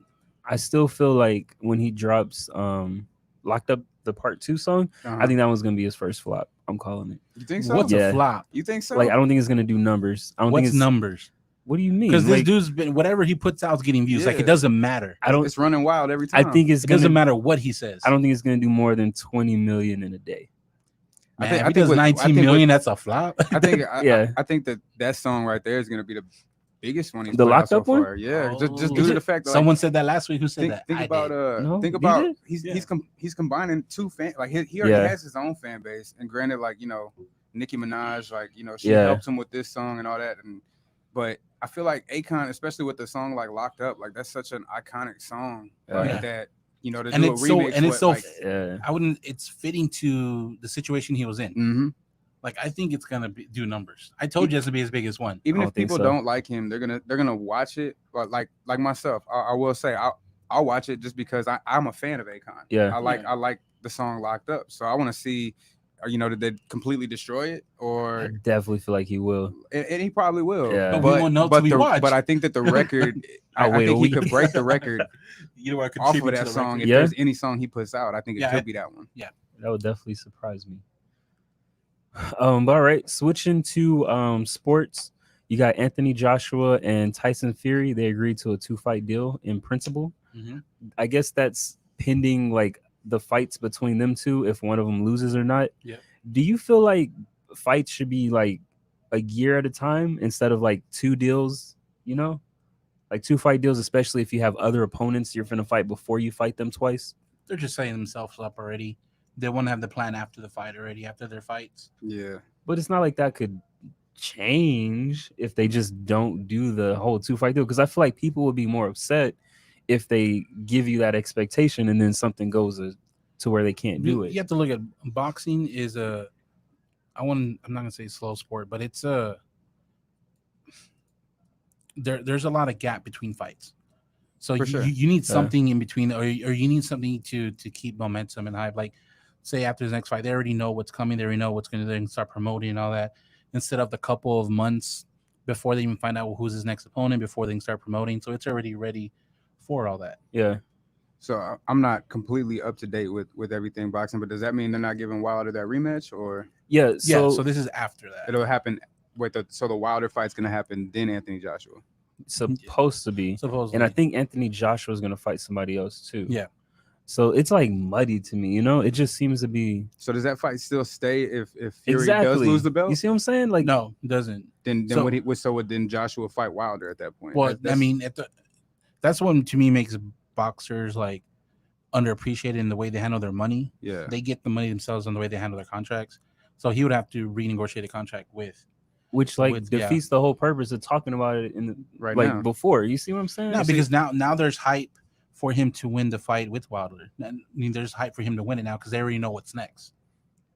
[SPEAKER 2] I still feel like when he drops Locked Up, the part 2 song, I think that one's gonna be his first flop. I'm calling it.
[SPEAKER 4] You think so?
[SPEAKER 3] What's a flop?
[SPEAKER 4] You think so?
[SPEAKER 2] Like I don't think it's gonna do numbers. I don't
[SPEAKER 3] What's
[SPEAKER 2] think it's
[SPEAKER 3] numbers?
[SPEAKER 2] What do you mean?
[SPEAKER 3] Because this
[SPEAKER 2] Like,
[SPEAKER 3] dude's been whatever he puts out is getting views. Like it
[SPEAKER 4] Yeah.
[SPEAKER 3] doesn't matter.
[SPEAKER 2] I don't.
[SPEAKER 4] It's running wild every time.
[SPEAKER 2] I think
[SPEAKER 3] It doesn't matter what he says.
[SPEAKER 2] I don't think it's gonna do more than 20 million in a day.
[SPEAKER 3] Man,
[SPEAKER 4] I
[SPEAKER 3] if he
[SPEAKER 4] think
[SPEAKER 3] does
[SPEAKER 4] with-
[SPEAKER 3] 19 million, that's a flop.
[SPEAKER 4] I think
[SPEAKER 2] Yeah.
[SPEAKER 4] I think that song right there is gonna be the biggest one he's
[SPEAKER 2] The
[SPEAKER 4] put out
[SPEAKER 2] Locked
[SPEAKER 4] so
[SPEAKER 2] Up one?
[SPEAKER 4] far. Yeah, just
[SPEAKER 3] Oh.
[SPEAKER 4] due to the fact that
[SPEAKER 3] Someone said that last week. Who said that?
[SPEAKER 4] think
[SPEAKER 3] I
[SPEAKER 4] about
[SPEAKER 3] did.
[SPEAKER 2] No,
[SPEAKER 4] think
[SPEAKER 2] he
[SPEAKER 4] about
[SPEAKER 2] did?
[SPEAKER 4] he's combining two fan like he already has his own fan base, and granted, like Nicki Minaj, like she helped him with this song and all that, but I feel like Akon, especially with the song like Locked Up, like that's such an iconic song like that. To
[SPEAKER 3] And
[SPEAKER 4] do
[SPEAKER 3] it's
[SPEAKER 4] a
[SPEAKER 3] so
[SPEAKER 4] remix
[SPEAKER 3] and it's
[SPEAKER 4] with,
[SPEAKER 3] so
[SPEAKER 4] like,
[SPEAKER 3] I wouldn't. It's fitting to the situation he was in.
[SPEAKER 4] mhm.
[SPEAKER 3] Like I think it's gonna do numbers. I told you it's gonna be his biggest one.
[SPEAKER 4] Even
[SPEAKER 2] I
[SPEAKER 4] if
[SPEAKER 2] don't think
[SPEAKER 4] people
[SPEAKER 2] so.
[SPEAKER 4] don't like him, they're gonna watch it. But like myself, I will say I'll watch it just because I'm a fan of Akon.
[SPEAKER 2] Yeah.
[SPEAKER 4] I like the song Locked Up, so I want to see, did they completely destroy it
[SPEAKER 2] I
[SPEAKER 4] or
[SPEAKER 2] definitely feel like he will.
[SPEAKER 4] and he probably will.
[SPEAKER 2] Yeah.
[SPEAKER 3] But we won't know till we watch.
[SPEAKER 4] But I think that the record, I
[SPEAKER 2] wait a
[SPEAKER 4] think he
[SPEAKER 2] week.
[SPEAKER 4] could break the record
[SPEAKER 3] You know,
[SPEAKER 4] off of that song. If
[SPEAKER 2] Yeah.
[SPEAKER 4] there's any song he puts out, I think it could be that one.
[SPEAKER 2] That would definitely surprise me. But all right, switching to sports, you got Anthony Joshua and Tyson Fury. They agreed to a 2-fight deal in principle.
[SPEAKER 3] Mhm.
[SPEAKER 2] I guess that's pending like the fights between them two, if one of them loses or not.
[SPEAKER 3] Yeah.
[SPEAKER 2] Do you feel like fights should be like a year at a time instead of like 2 deals? Like 2-fight deals, especially if you have other opponents you're finna fight before you fight them twice.
[SPEAKER 3] They're just setting themselves up already. They want to have the plan after the fight already, after their fights.
[SPEAKER 4] Yeah.
[SPEAKER 2] But it's not like that could change if they just don't do the whole 2-fight deal. Because I feel like people would be more upset if they give you that expectation and then something goes to where they can't do it.
[SPEAKER 3] You have to look at boxing is I'm not gonna say slow sport, but it's there's a lot of gap between fights. So
[SPEAKER 4] For sure.
[SPEAKER 3] you need something in between, or you need something to keep momentum and hype. Like, say after the next fight, they already know what's coming. They already know what's going to start promoting and all that. Instead of the couple of months before they even find out who's his next opponent, before they can start promoting. So it's already ready for all that.
[SPEAKER 2] Yeah.
[SPEAKER 4] So I'm not completely up to date with everything boxing, but does that mean they're not giving Wilder that rematch, or
[SPEAKER 2] Yeah.
[SPEAKER 3] So
[SPEAKER 2] So
[SPEAKER 3] this is after that.
[SPEAKER 4] it'll happen? So the Wilder fight's gonna happen, then Anthony Joshua.
[SPEAKER 2] supposed to be.
[SPEAKER 3] Supposedly.
[SPEAKER 2] And I think Anthony Joshua is going to fight somebody else too.
[SPEAKER 3] Yeah.
[SPEAKER 2] So it's like muddy to me, It just seems to be
[SPEAKER 4] So does that fight still stay if Fury does lose the belt?
[SPEAKER 2] You see what I'm saying? Like,
[SPEAKER 3] no, it doesn't.
[SPEAKER 4] Then
[SPEAKER 3] So-
[SPEAKER 4] would then Joshua fight Wilder at that point?
[SPEAKER 3] Well,
[SPEAKER 4] That's-
[SPEAKER 3] I mean, that's what to me makes boxers like underappreciated in the way they handle their money.
[SPEAKER 4] yeah.
[SPEAKER 3] They get the money themselves on the way they handle their contracts. So he would have to renegotiate a contract with.
[SPEAKER 2] which like
[SPEAKER 3] With- yeah.
[SPEAKER 2] defeats the whole purpose of talking about it in the
[SPEAKER 4] Right
[SPEAKER 2] like
[SPEAKER 4] now.
[SPEAKER 2] before. You see what I'm saying?
[SPEAKER 3] No, because now there's hype for him to win the fight with Wilder. I mean, there's hype for him to win it now because they already know what's next.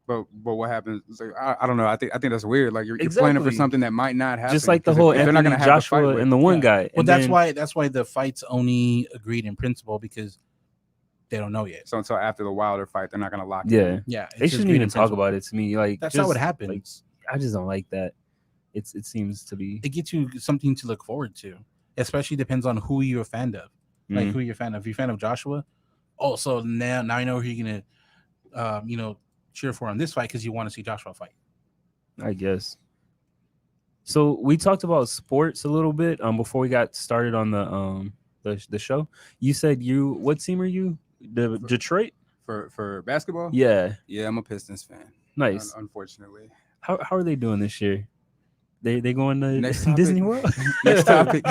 [SPEAKER 4] But what happens? It's like, I don't know. I think that's weird. Like you're planning for
[SPEAKER 2] Exactly.
[SPEAKER 4] something that might not happen.
[SPEAKER 2] just like the
[SPEAKER 4] 'Cause
[SPEAKER 2] whole
[SPEAKER 4] if they're not
[SPEAKER 2] Anthony
[SPEAKER 4] gonna have the fight
[SPEAKER 2] Joshua
[SPEAKER 4] with-
[SPEAKER 2] and the one
[SPEAKER 3] Yeah.
[SPEAKER 2] guy.
[SPEAKER 3] Well,
[SPEAKER 2] And
[SPEAKER 3] that's why the fight's only agreed in principle because they don't know yet.
[SPEAKER 4] So until after the Wilder fight, they're not gonna lock it
[SPEAKER 2] yeah,
[SPEAKER 4] in.
[SPEAKER 3] Yeah, it's
[SPEAKER 2] they
[SPEAKER 3] just
[SPEAKER 2] shouldn't
[SPEAKER 3] agreed
[SPEAKER 2] even
[SPEAKER 3] in
[SPEAKER 2] talk
[SPEAKER 3] principle.
[SPEAKER 2] about it to me. Like
[SPEAKER 3] That's
[SPEAKER 2] just,
[SPEAKER 3] how it
[SPEAKER 2] like,
[SPEAKER 3] happens.
[SPEAKER 2] I just don't like that. It seems to be.
[SPEAKER 3] It gets you something to look forward to. Especially depends on who you're a fan of. Like
[SPEAKER 2] Mhm.
[SPEAKER 3] who you're a fan of. If you're a fan of Joshua, oh, so now you know who you're gonna cheer for on this fight because you want to see Joshua fight.
[SPEAKER 2] I guess. So we talked about sports a little bit before we got started on the show. You said what team are you? The Detroit?
[SPEAKER 4] For basketball.
[SPEAKER 2] Yeah.
[SPEAKER 4] Yeah, I'm a Pistons fan.
[SPEAKER 2] Nice.
[SPEAKER 4] Unfortunately,
[SPEAKER 2] How are they doing this year? They going to
[SPEAKER 4] Next topic.
[SPEAKER 2] Disney World.
[SPEAKER 4] Next topic.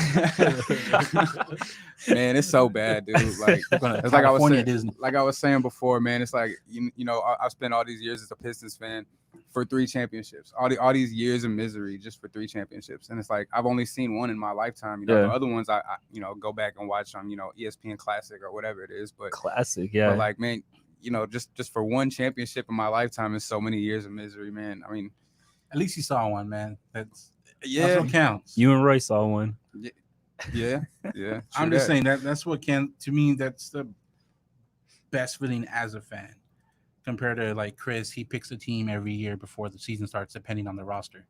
[SPEAKER 4] Man, it's so bad, dude. Like it's like I was saying,
[SPEAKER 3] Disney.
[SPEAKER 4] like I was saying before, man. It's like you know, I've spent all these years as a Pistons fan for 3 championships. All these years of misery just for 3 championships, and it's like I've only seen one in my lifetime. You know, the other ones I you know go back and watch on ESPN Classic or whatever it is. But
[SPEAKER 2] Classic, yeah.
[SPEAKER 4] But like, man, just for one championship in my lifetime is so many years of misery, man. I mean,
[SPEAKER 3] at least you saw one, man. That's what counts.
[SPEAKER 2] You and Roy saw one.
[SPEAKER 4] Yeah.
[SPEAKER 3] I'm just saying that's what can to me. That's the best feeling as a fan compared to like Chris. He picks a team every year before the season starts, depending on the roster.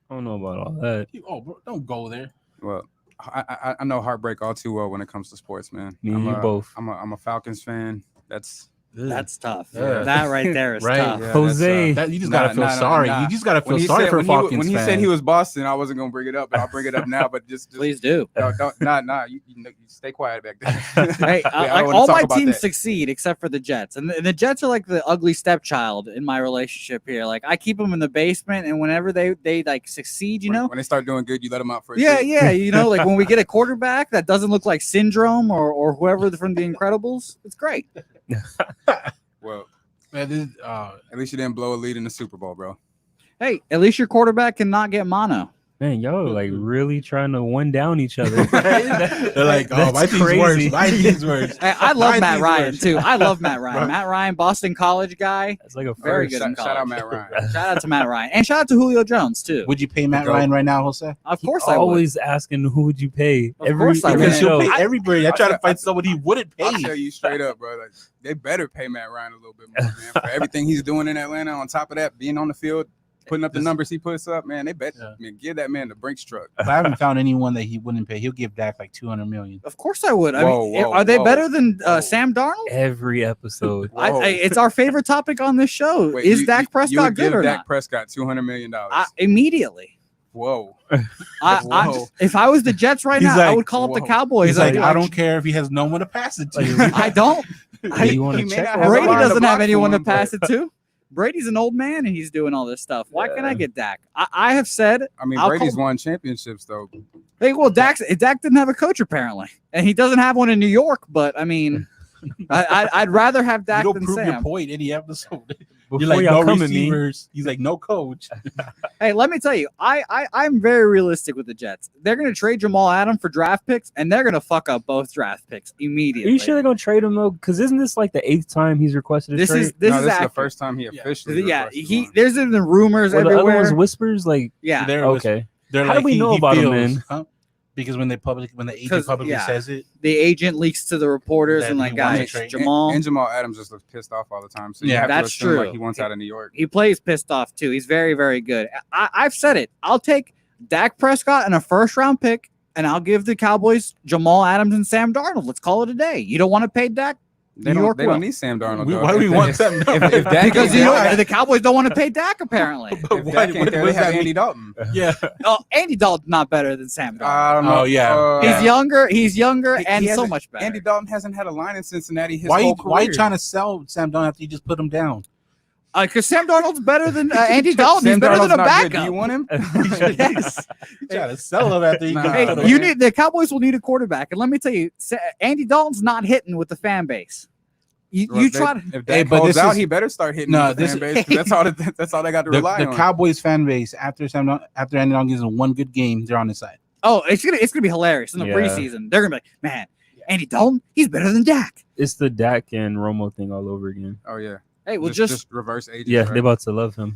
[SPEAKER 2] I don't know about all that.
[SPEAKER 3] Bro, don't go there.
[SPEAKER 4] Well, I know heartbreak all too well when it comes to sports, man.
[SPEAKER 2] Me and you both.
[SPEAKER 4] I'm a Falcons fan.
[SPEAKER 5] That's tough.
[SPEAKER 3] Yeah.
[SPEAKER 5] That right there is tough.
[SPEAKER 4] Yeah,
[SPEAKER 2] Jose,
[SPEAKER 3] you just gotta feel sorry. You just gotta feel sorry for Falcons
[SPEAKER 4] when he said he was Boston, I wasn't gonna bring it up, but I'll bring it up now. But just
[SPEAKER 5] please do.
[SPEAKER 4] You stay quiet back there.
[SPEAKER 5] Hey,
[SPEAKER 4] I
[SPEAKER 5] like all my teams succeed except for the Jets, and the Jets are like the ugly stepchild in my relationship here. Like I keep them in the basement, and whenever they like succeed, when
[SPEAKER 4] they start doing good, you let them out for a
[SPEAKER 5] treat. Like when we get a quarterback that doesn't look like Syndrome or whoever from The Incredibles, it's great.
[SPEAKER 4] Well,
[SPEAKER 3] man,
[SPEAKER 4] at least you didn't blow a lead in the Super Bowl, bro.
[SPEAKER 5] Hey, at least your quarterback cannot get mono.
[SPEAKER 2] Man, y'all are like really trying to one down each other.
[SPEAKER 3] They're like, oh, my team's worse. My team's worse.
[SPEAKER 5] Hey, I love Matt Ryan too. I love Matt Ryan. Matt Ryan, Boston College guy.
[SPEAKER 2] That's like a
[SPEAKER 5] very good.
[SPEAKER 4] Shout out Matt Ryan.
[SPEAKER 5] Shout out to Matt Ryan, and shout out to Julio Jones too.
[SPEAKER 3] Would you pay Matt Ryan right now, Jose?
[SPEAKER 5] Of course, I would.
[SPEAKER 2] Always asking who would you pay.
[SPEAKER 5] Of course I would.
[SPEAKER 3] Because you'll pay everybody. I try to find someone he wouldn't pay.
[SPEAKER 4] I'll tell you straight up, bro. Like, they better pay Matt Ryan a little bit more, man, for everything he's doing in Atlanta. On top of that, being on the field, putting up the numbers he puts up, man. They bet. Give that man the Brinks truck.
[SPEAKER 3] If I haven't found anyone that he wouldn't pay, he'll give Dak like $200 million.
[SPEAKER 5] Of course I would. Are they better than Sam Darnold?
[SPEAKER 2] Every episode.
[SPEAKER 5] It's our favorite topic on this show.
[SPEAKER 4] Wait,
[SPEAKER 5] is Dak Prescott good or
[SPEAKER 4] Dak
[SPEAKER 5] not?
[SPEAKER 4] Prescott $200 million.
[SPEAKER 5] Immediately.
[SPEAKER 4] Whoa.
[SPEAKER 5] If I was the Jets right now, I would call up the Cowboys.
[SPEAKER 3] He's like, I don't care if he has no one to pass it to.
[SPEAKER 5] I don't.
[SPEAKER 2] You want to check?
[SPEAKER 5] Brady doesn't have anyone to pass it to. Brady's an old man and he's doing all this stuff. Why can't I get Dak? I have said.
[SPEAKER 4] I mean, Brady's won championships though.
[SPEAKER 5] Hey, well, Dak didn't have a coach apparently, and he doesn't have one in New York. But I mean, I'd rather have Dak than
[SPEAKER 3] prove
[SPEAKER 5] Sam.
[SPEAKER 3] Your point any episode.
[SPEAKER 2] Before
[SPEAKER 3] You're like
[SPEAKER 2] y'all
[SPEAKER 3] no
[SPEAKER 2] come at me.
[SPEAKER 3] receivers. He's like no coach.
[SPEAKER 5] Hey, let me tell you, I'm very realistic with the Jets. They're going to trade Jamal Adams for draft picks, and they're going to fuck up both draft picks immediately.
[SPEAKER 2] Are you sure they're going to trade him though? Because isn't this like the 8th time he's requested a trade?
[SPEAKER 5] This is
[SPEAKER 4] the first time he officially.
[SPEAKER 5] There's in the rumors
[SPEAKER 2] the
[SPEAKER 5] everywhere.
[SPEAKER 2] other one's whispers like
[SPEAKER 3] okay.
[SPEAKER 2] How do we know about him, man?
[SPEAKER 3] Huh? Because when the agent publicly says it,
[SPEAKER 5] the agent leaks to the reporters and like, guys, Jamal
[SPEAKER 4] and Jamal Adams just looks pissed off all the time. So
[SPEAKER 5] that's true.
[SPEAKER 4] Like he wants out of New York.
[SPEAKER 5] He plays pissed off too. He's very, very good. I've said it. I'll take Dak Prescott and a first-round pick, and I'll give the Cowboys Jamal Adams and Sam Darnold. Let's call it a day. You don't want to pay Dak?
[SPEAKER 4] They don't need Sam Darnold.
[SPEAKER 3] Why do we want Sam Darnold?
[SPEAKER 5] Because the Cowboys don't want to pay Dak apparently.
[SPEAKER 4] If Dak can't they have Andy Dalton.
[SPEAKER 3] Yeah.
[SPEAKER 5] Oh, Andy Dalton's not better than Sam Darnold.
[SPEAKER 4] I don't know.
[SPEAKER 3] Oh yeah.
[SPEAKER 5] He's younger and so much better.
[SPEAKER 4] Andy Dalton hasn't had a line in Cincinnati his whole career.
[SPEAKER 3] Why are you trying to sell Sam Darnold after you just put him down?
[SPEAKER 5] Because Sam Darnold's better than Andy Dalton. He's better than a backup.
[SPEAKER 4] Do you want him?
[SPEAKER 5] Yes.
[SPEAKER 3] You trying to sell him after you
[SPEAKER 5] Hey, the Cowboys will need a quarterback, and let me tell you, Andy Dalton's not hitting with the fan base. You try to.
[SPEAKER 4] If Dak holds out, he better start hitting the fan base. That's all they got to rely on.
[SPEAKER 3] The Cowboys fan base after Andy Dalton gives them one good game, they're on his side.
[SPEAKER 5] Oh, it's gonna be hilarious in the preseason. They're gonna be like, man, Andy Dalton, he's better than Dak.
[SPEAKER 2] It's the Dak and Romo thing all over again.
[SPEAKER 4] Oh yeah.
[SPEAKER 5] Hey, well,
[SPEAKER 4] just reverse agents.
[SPEAKER 2] Yeah, they're about to love him.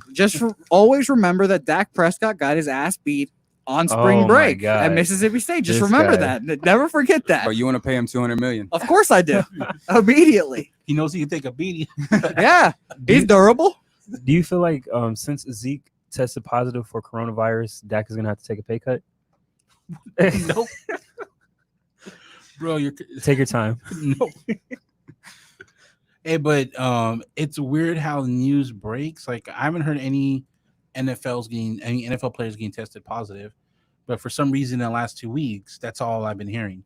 [SPEAKER 5] Always remember that Dak Prescott got his ass beat on spring break at Mississippi State. Just remember that. Never forget that.
[SPEAKER 4] But you want to pay him $200 million?
[SPEAKER 5] Of course I do. Immediately.
[SPEAKER 3] He knows he can take a beating.
[SPEAKER 5] Yeah, he's durable.
[SPEAKER 2] Do you feel like since Zeke tested positive for coronavirus, Dak is gonna have to take a pay cut?
[SPEAKER 3] Nope. Bro,
[SPEAKER 2] take your time.
[SPEAKER 3] No. Hey, but it's weird how news breaks. Like I haven't heard any NFL players getting tested positive, but for some reason in the last 2 weeks, that's all I've been hearing.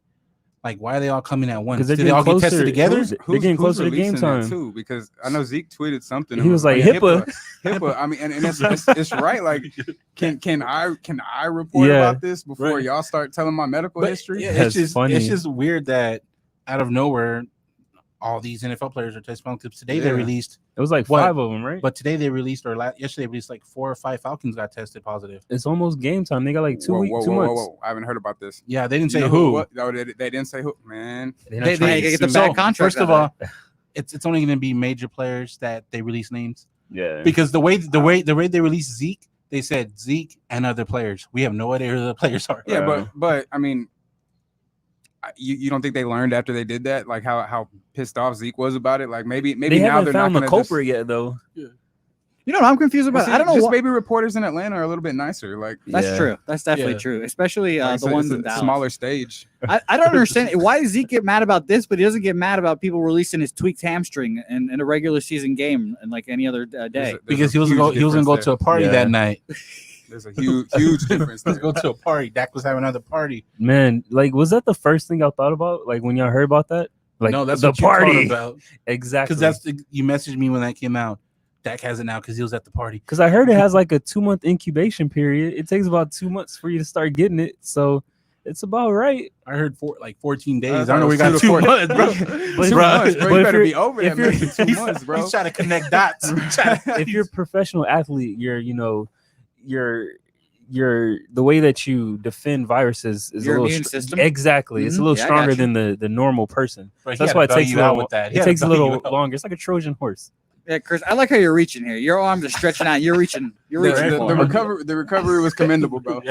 [SPEAKER 3] Like, why are they all coming at once?
[SPEAKER 2] 'Cause they're
[SPEAKER 3] Did they all
[SPEAKER 2] getting
[SPEAKER 3] get tested
[SPEAKER 2] closer-
[SPEAKER 3] together?
[SPEAKER 2] They're getting closer to game
[SPEAKER 4] releasing that
[SPEAKER 2] time.
[SPEAKER 4] too, because I know Zeke tweeted something.
[SPEAKER 2] He was like, HIPAA.
[SPEAKER 4] HIPAA. I mean, and it's right. Like, can I report
[SPEAKER 2] Yeah,
[SPEAKER 4] about this before
[SPEAKER 3] right.
[SPEAKER 4] y'all start telling my medical history?
[SPEAKER 3] Yeah,
[SPEAKER 2] That's funny.
[SPEAKER 3] It's just weird that out of nowhere, all these NFL players are testing positive. Today they
[SPEAKER 4] Yeah.
[SPEAKER 3] released,
[SPEAKER 2] It was like
[SPEAKER 3] What?
[SPEAKER 2] 5 of them, right?
[SPEAKER 3] but today they released, or yesterday they released like 4 or 5 Falcons got tested positive.
[SPEAKER 2] It's almost game time. They got like 2 months.
[SPEAKER 4] Whoa. I haven't heard about this.
[SPEAKER 3] Yeah, they didn't
[SPEAKER 4] You
[SPEAKER 3] say
[SPEAKER 4] know
[SPEAKER 3] who.
[SPEAKER 4] What? No, they didn't say who. Man,
[SPEAKER 2] They're not
[SPEAKER 3] They
[SPEAKER 2] trying to
[SPEAKER 5] get the
[SPEAKER 2] sue.
[SPEAKER 5] bad contract
[SPEAKER 3] First of
[SPEAKER 5] out
[SPEAKER 3] all, it's only going to be major players that they release names,
[SPEAKER 2] Yeah.
[SPEAKER 3] because the way they released Zeke, they said Zeke and other players. We have no idea who the players are.
[SPEAKER 4] yeah,
[SPEAKER 2] Wow.
[SPEAKER 4] but I mean, you don't think they learned after they did that, like how pissed off Zeke was about it? Like maybe
[SPEAKER 2] They
[SPEAKER 4] now
[SPEAKER 2] haven't
[SPEAKER 4] they're
[SPEAKER 2] found
[SPEAKER 4] not
[SPEAKER 2] the
[SPEAKER 4] gonna just,
[SPEAKER 2] culprit yet, though.
[SPEAKER 5] You know what I'm confused about?
[SPEAKER 4] Well, see,
[SPEAKER 5] I don't know
[SPEAKER 4] just
[SPEAKER 5] what.
[SPEAKER 4] maybe reporters in Atlanta are a little bit nicer. Like
[SPEAKER 5] That's
[SPEAKER 2] Yeah.
[SPEAKER 5] true. That's definitely
[SPEAKER 3] Yeah.
[SPEAKER 5] true, especially
[SPEAKER 4] like,
[SPEAKER 5] the
[SPEAKER 4] it's
[SPEAKER 5] ones
[SPEAKER 4] a
[SPEAKER 5] in Dallas.
[SPEAKER 4] smaller stage.
[SPEAKER 5] I don't understand why does Zeke get mad about this, but he doesn't get mad about people releasing his tweaked hamstring in a regular season game and like any other day.
[SPEAKER 4] There's
[SPEAKER 3] Because
[SPEAKER 4] a
[SPEAKER 3] he was
[SPEAKER 4] huge
[SPEAKER 3] going to
[SPEAKER 4] difference
[SPEAKER 3] go
[SPEAKER 4] there.
[SPEAKER 3] to a party
[SPEAKER 2] Yeah.
[SPEAKER 3] that night.
[SPEAKER 4] There's a huge difference.
[SPEAKER 3] Let's
[SPEAKER 4] there.
[SPEAKER 3] go to a party. Dak was having another party.
[SPEAKER 2] Man, like, was that the first thing y'all thought about? Like, when y'all heard about that? Like,
[SPEAKER 3] No, that's
[SPEAKER 2] the
[SPEAKER 3] what you thought
[SPEAKER 2] party.
[SPEAKER 3] about.
[SPEAKER 2] Exactly.
[SPEAKER 3] Because you messaged me when that came out. Dak has it now because he was at the party.
[SPEAKER 2] Because I heard it has like a 2-month incubation period. It takes about 2 months for you to start getting it. So it's about right.
[SPEAKER 3] I heard 14 days.
[SPEAKER 4] I
[SPEAKER 3] I don't know. We
[SPEAKER 4] thought
[SPEAKER 3] got
[SPEAKER 4] it was
[SPEAKER 3] 2
[SPEAKER 4] 2 to
[SPEAKER 3] months, bro.
[SPEAKER 2] But-
[SPEAKER 4] 2 months, bro.
[SPEAKER 2] but
[SPEAKER 4] You
[SPEAKER 2] if
[SPEAKER 4] better
[SPEAKER 2] you're-
[SPEAKER 4] be over that,
[SPEAKER 2] if you're-
[SPEAKER 4] man. In 2 months, bro.
[SPEAKER 3] He's trying to connect dots.
[SPEAKER 2] If you're a professional athlete, you're the way that you defend viruses is
[SPEAKER 5] Your
[SPEAKER 2] a little
[SPEAKER 5] immune system?
[SPEAKER 2] Exactly. It's a
[SPEAKER 5] Mhm.
[SPEAKER 2] little
[SPEAKER 5] Yeah, I got
[SPEAKER 2] stronger
[SPEAKER 5] you.
[SPEAKER 2] than the normal person.
[SPEAKER 3] Bro, he
[SPEAKER 2] That's
[SPEAKER 3] had to
[SPEAKER 2] why it
[SPEAKER 3] bail
[SPEAKER 2] takes a
[SPEAKER 3] you out
[SPEAKER 2] little
[SPEAKER 3] with that. He
[SPEAKER 2] it
[SPEAKER 3] had to
[SPEAKER 2] takes a
[SPEAKER 3] bail you
[SPEAKER 2] little
[SPEAKER 3] out.
[SPEAKER 2] longer. It's like a Trojan horse.
[SPEAKER 5] Yeah, Chris, I like how you're reaching here. Your arms are stretching out. You're reaching. You're
[SPEAKER 4] The,
[SPEAKER 5] reaching.
[SPEAKER 4] the,
[SPEAKER 5] for
[SPEAKER 4] the
[SPEAKER 5] it.
[SPEAKER 4] recovery was commendable, bro.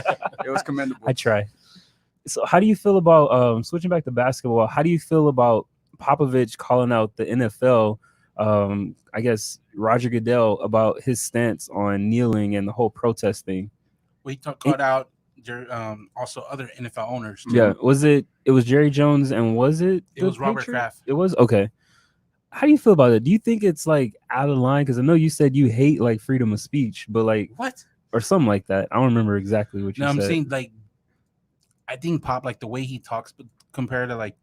[SPEAKER 4] It was commendable.
[SPEAKER 2] I try. So how do you feel about switching back to basketball? How do you feel about Popovich calling out the NFL? I guess Roger Goodell about his stance on kneeling and the whole protest thing.
[SPEAKER 3] Well, he called out also other NFL owners. too.
[SPEAKER 2] Yeah, it was Jerry Jones and was it?
[SPEAKER 3] It
[SPEAKER 2] the
[SPEAKER 3] was Robert
[SPEAKER 2] Patriot?
[SPEAKER 3] Kraft.
[SPEAKER 2] It was okay. How do you feel about it? Do you think it's like out of line? Because I know you said you hate like freedom of speech, but like
[SPEAKER 3] What?
[SPEAKER 2] or something like that. I don't remember exactly what you
[SPEAKER 3] No, I'm
[SPEAKER 2] said.
[SPEAKER 3] saying like, I think Pop, like the way he talks, but compared to like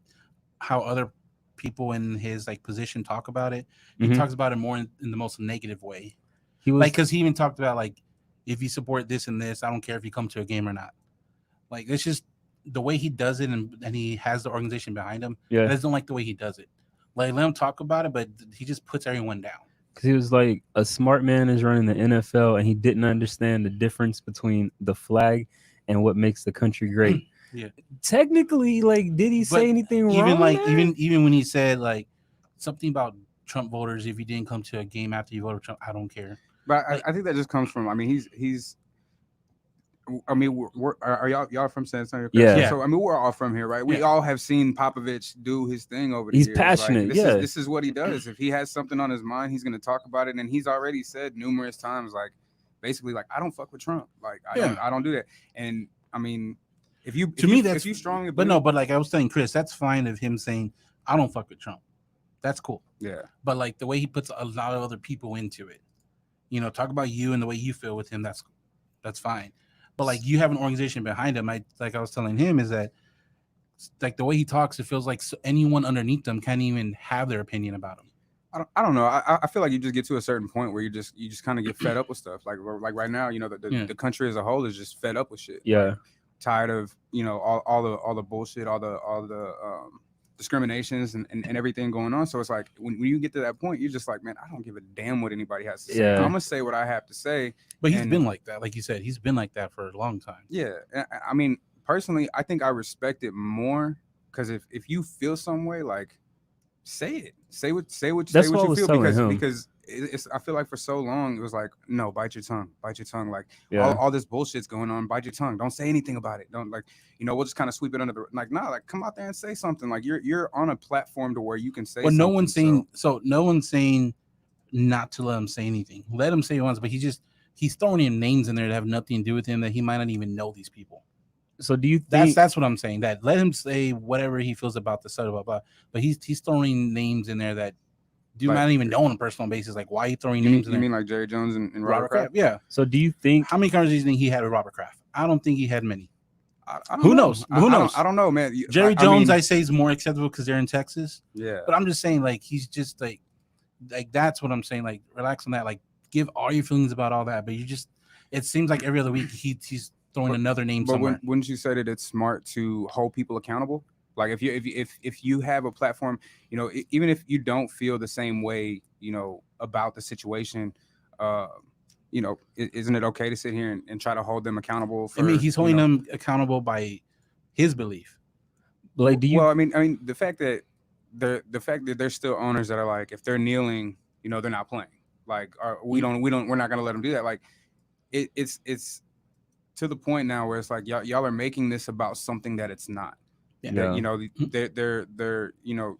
[SPEAKER 3] how other people in his like position talk about it, he
[SPEAKER 2] Mhm.
[SPEAKER 3] talks about it more in the most negative way.
[SPEAKER 2] He was
[SPEAKER 3] Like, because he even talked about like, if you support this and this, I don't care if you come to a game or not. Like, it's just the way he does it, and he has the organization behind him. I
[SPEAKER 2] yeah,
[SPEAKER 3] just don't like the way he does it. Like, let him talk about it, but he just puts everyone down.
[SPEAKER 2] because he was like a smart man is running the NFL, and he didn't understand the difference between the flag and what makes the country great.
[SPEAKER 3] Yeah.
[SPEAKER 2] Technically, like, did he say
[SPEAKER 3] But
[SPEAKER 2] anything
[SPEAKER 3] even
[SPEAKER 2] wrong?
[SPEAKER 3] like
[SPEAKER 2] there?
[SPEAKER 3] even when he said like something about Trump voters, if you didn't come to a game after you voted Trump, I don't care.
[SPEAKER 4] But I think that just comes from. I mean, he's. I mean, are y'all from San Antonio?
[SPEAKER 2] Yeah.
[SPEAKER 3] Yeah.
[SPEAKER 4] So I mean, we're all from here, right? We
[SPEAKER 3] Yeah.
[SPEAKER 4] all have seen Popovich do his thing over the
[SPEAKER 2] He's
[SPEAKER 4] years. Like,
[SPEAKER 2] passionate, yeah.
[SPEAKER 4] This is what he does. If he has something on his mind, he's going to talk about it. And he's already said numerous times, like, basically, like, I don't fuck with Trump. Like, I don't do that. And I mean, if you strongly,
[SPEAKER 3] but no, but like I was telling Chris, that's fine of him saying I don't fuck with Trump. That's cool.
[SPEAKER 4] yeah.
[SPEAKER 3] But like the way he puts a lot of other people into it, talk about you and the way you feel with him, that's fine. But like you have an organization behind him. I was telling him is that like the way he talks, it feels like anyone underneath them can't even have their opinion about him.
[SPEAKER 4] I don't know. I feel like you just get to a certain point where you just kind of get fed up with stuff. Like right now, the country as a whole is just fed up with shit.
[SPEAKER 2] Yeah.
[SPEAKER 4] Like, tired of all the bullshit, all the discriminations and everything going on. So it's like when you get to that point, you're just like, man, I don't give a damn what anybody has to say.
[SPEAKER 2] Yeah.
[SPEAKER 4] I'm gonna say what I have to say.
[SPEAKER 3] But he's
[SPEAKER 4] And-
[SPEAKER 3] been like that, like you said, he's been like that for a long time.
[SPEAKER 4] Yeah, I mean, personally, I think I respect it more because if you feel some way, like, say it, say what
[SPEAKER 2] That's what I
[SPEAKER 4] you
[SPEAKER 2] was
[SPEAKER 4] feel
[SPEAKER 2] telling him.
[SPEAKER 4] because it's. I feel like for so long it was like, no, bite your tongue. Like
[SPEAKER 2] Yeah.
[SPEAKER 4] all this bullshit's going on. Bite your tongue. Don't say anything about it. Don't we'll just kind of sweep it under the come out there and say something. Like you're on a platform to where you can say.
[SPEAKER 3] Well, no
[SPEAKER 4] something,
[SPEAKER 3] one's saying not to let him say anything. Let him say once, but he's throwing in names in there that have nothing to do with him that he might not even know these people.
[SPEAKER 2] So do you think
[SPEAKER 3] That's what I'm saying. That let him say whatever he feels about the side, blah blah. But he's throwing names in there that do
[SPEAKER 4] Like-
[SPEAKER 3] not even know on a personal basis. Like why are you throwing
[SPEAKER 4] You
[SPEAKER 3] names in
[SPEAKER 4] mean
[SPEAKER 3] there?
[SPEAKER 4] like Jerry Jones and
[SPEAKER 3] Robert
[SPEAKER 4] Robert Kraft?
[SPEAKER 3] Kraft? Yeah.
[SPEAKER 2] so do you think
[SPEAKER 3] How many conversations do you think he had with Robert Kraft? I don't think he had many.
[SPEAKER 4] I don't
[SPEAKER 3] Who
[SPEAKER 4] know.
[SPEAKER 3] knows? Who knows?
[SPEAKER 4] I don't know, man.
[SPEAKER 3] Jerry Jones, I say, is more acceptable because they're in Texas.
[SPEAKER 4] Yeah.
[SPEAKER 3] But I'm just saying, like, he's just like that's what I'm saying. Like, relax on that. Like, give all your feelings about all that. But it seems like every other week he's throwing another name somewhere.
[SPEAKER 4] But wouldn't you say that it's smart to hold people accountable? Like, if you have a platform, you know, even if you don't feel the same way, you know, about the situation, you know, isn't it okay to sit here and try to hold them accountable? For,
[SPEAKER 3] he's holding them accountable by his belief.
[SPEAKER 2] Like, do you?
[SPEAKER 4] Well, I mean, the fact that there's still owners that are like, if they're kneeling, you know, they're not playing. Like, we're not gonna let them do that. Like, it's to the point now where it's like y'all are making this about something that it's not.
[SPEAKER 2] Yeah.
[SPEAKER 4] You know, they're you know,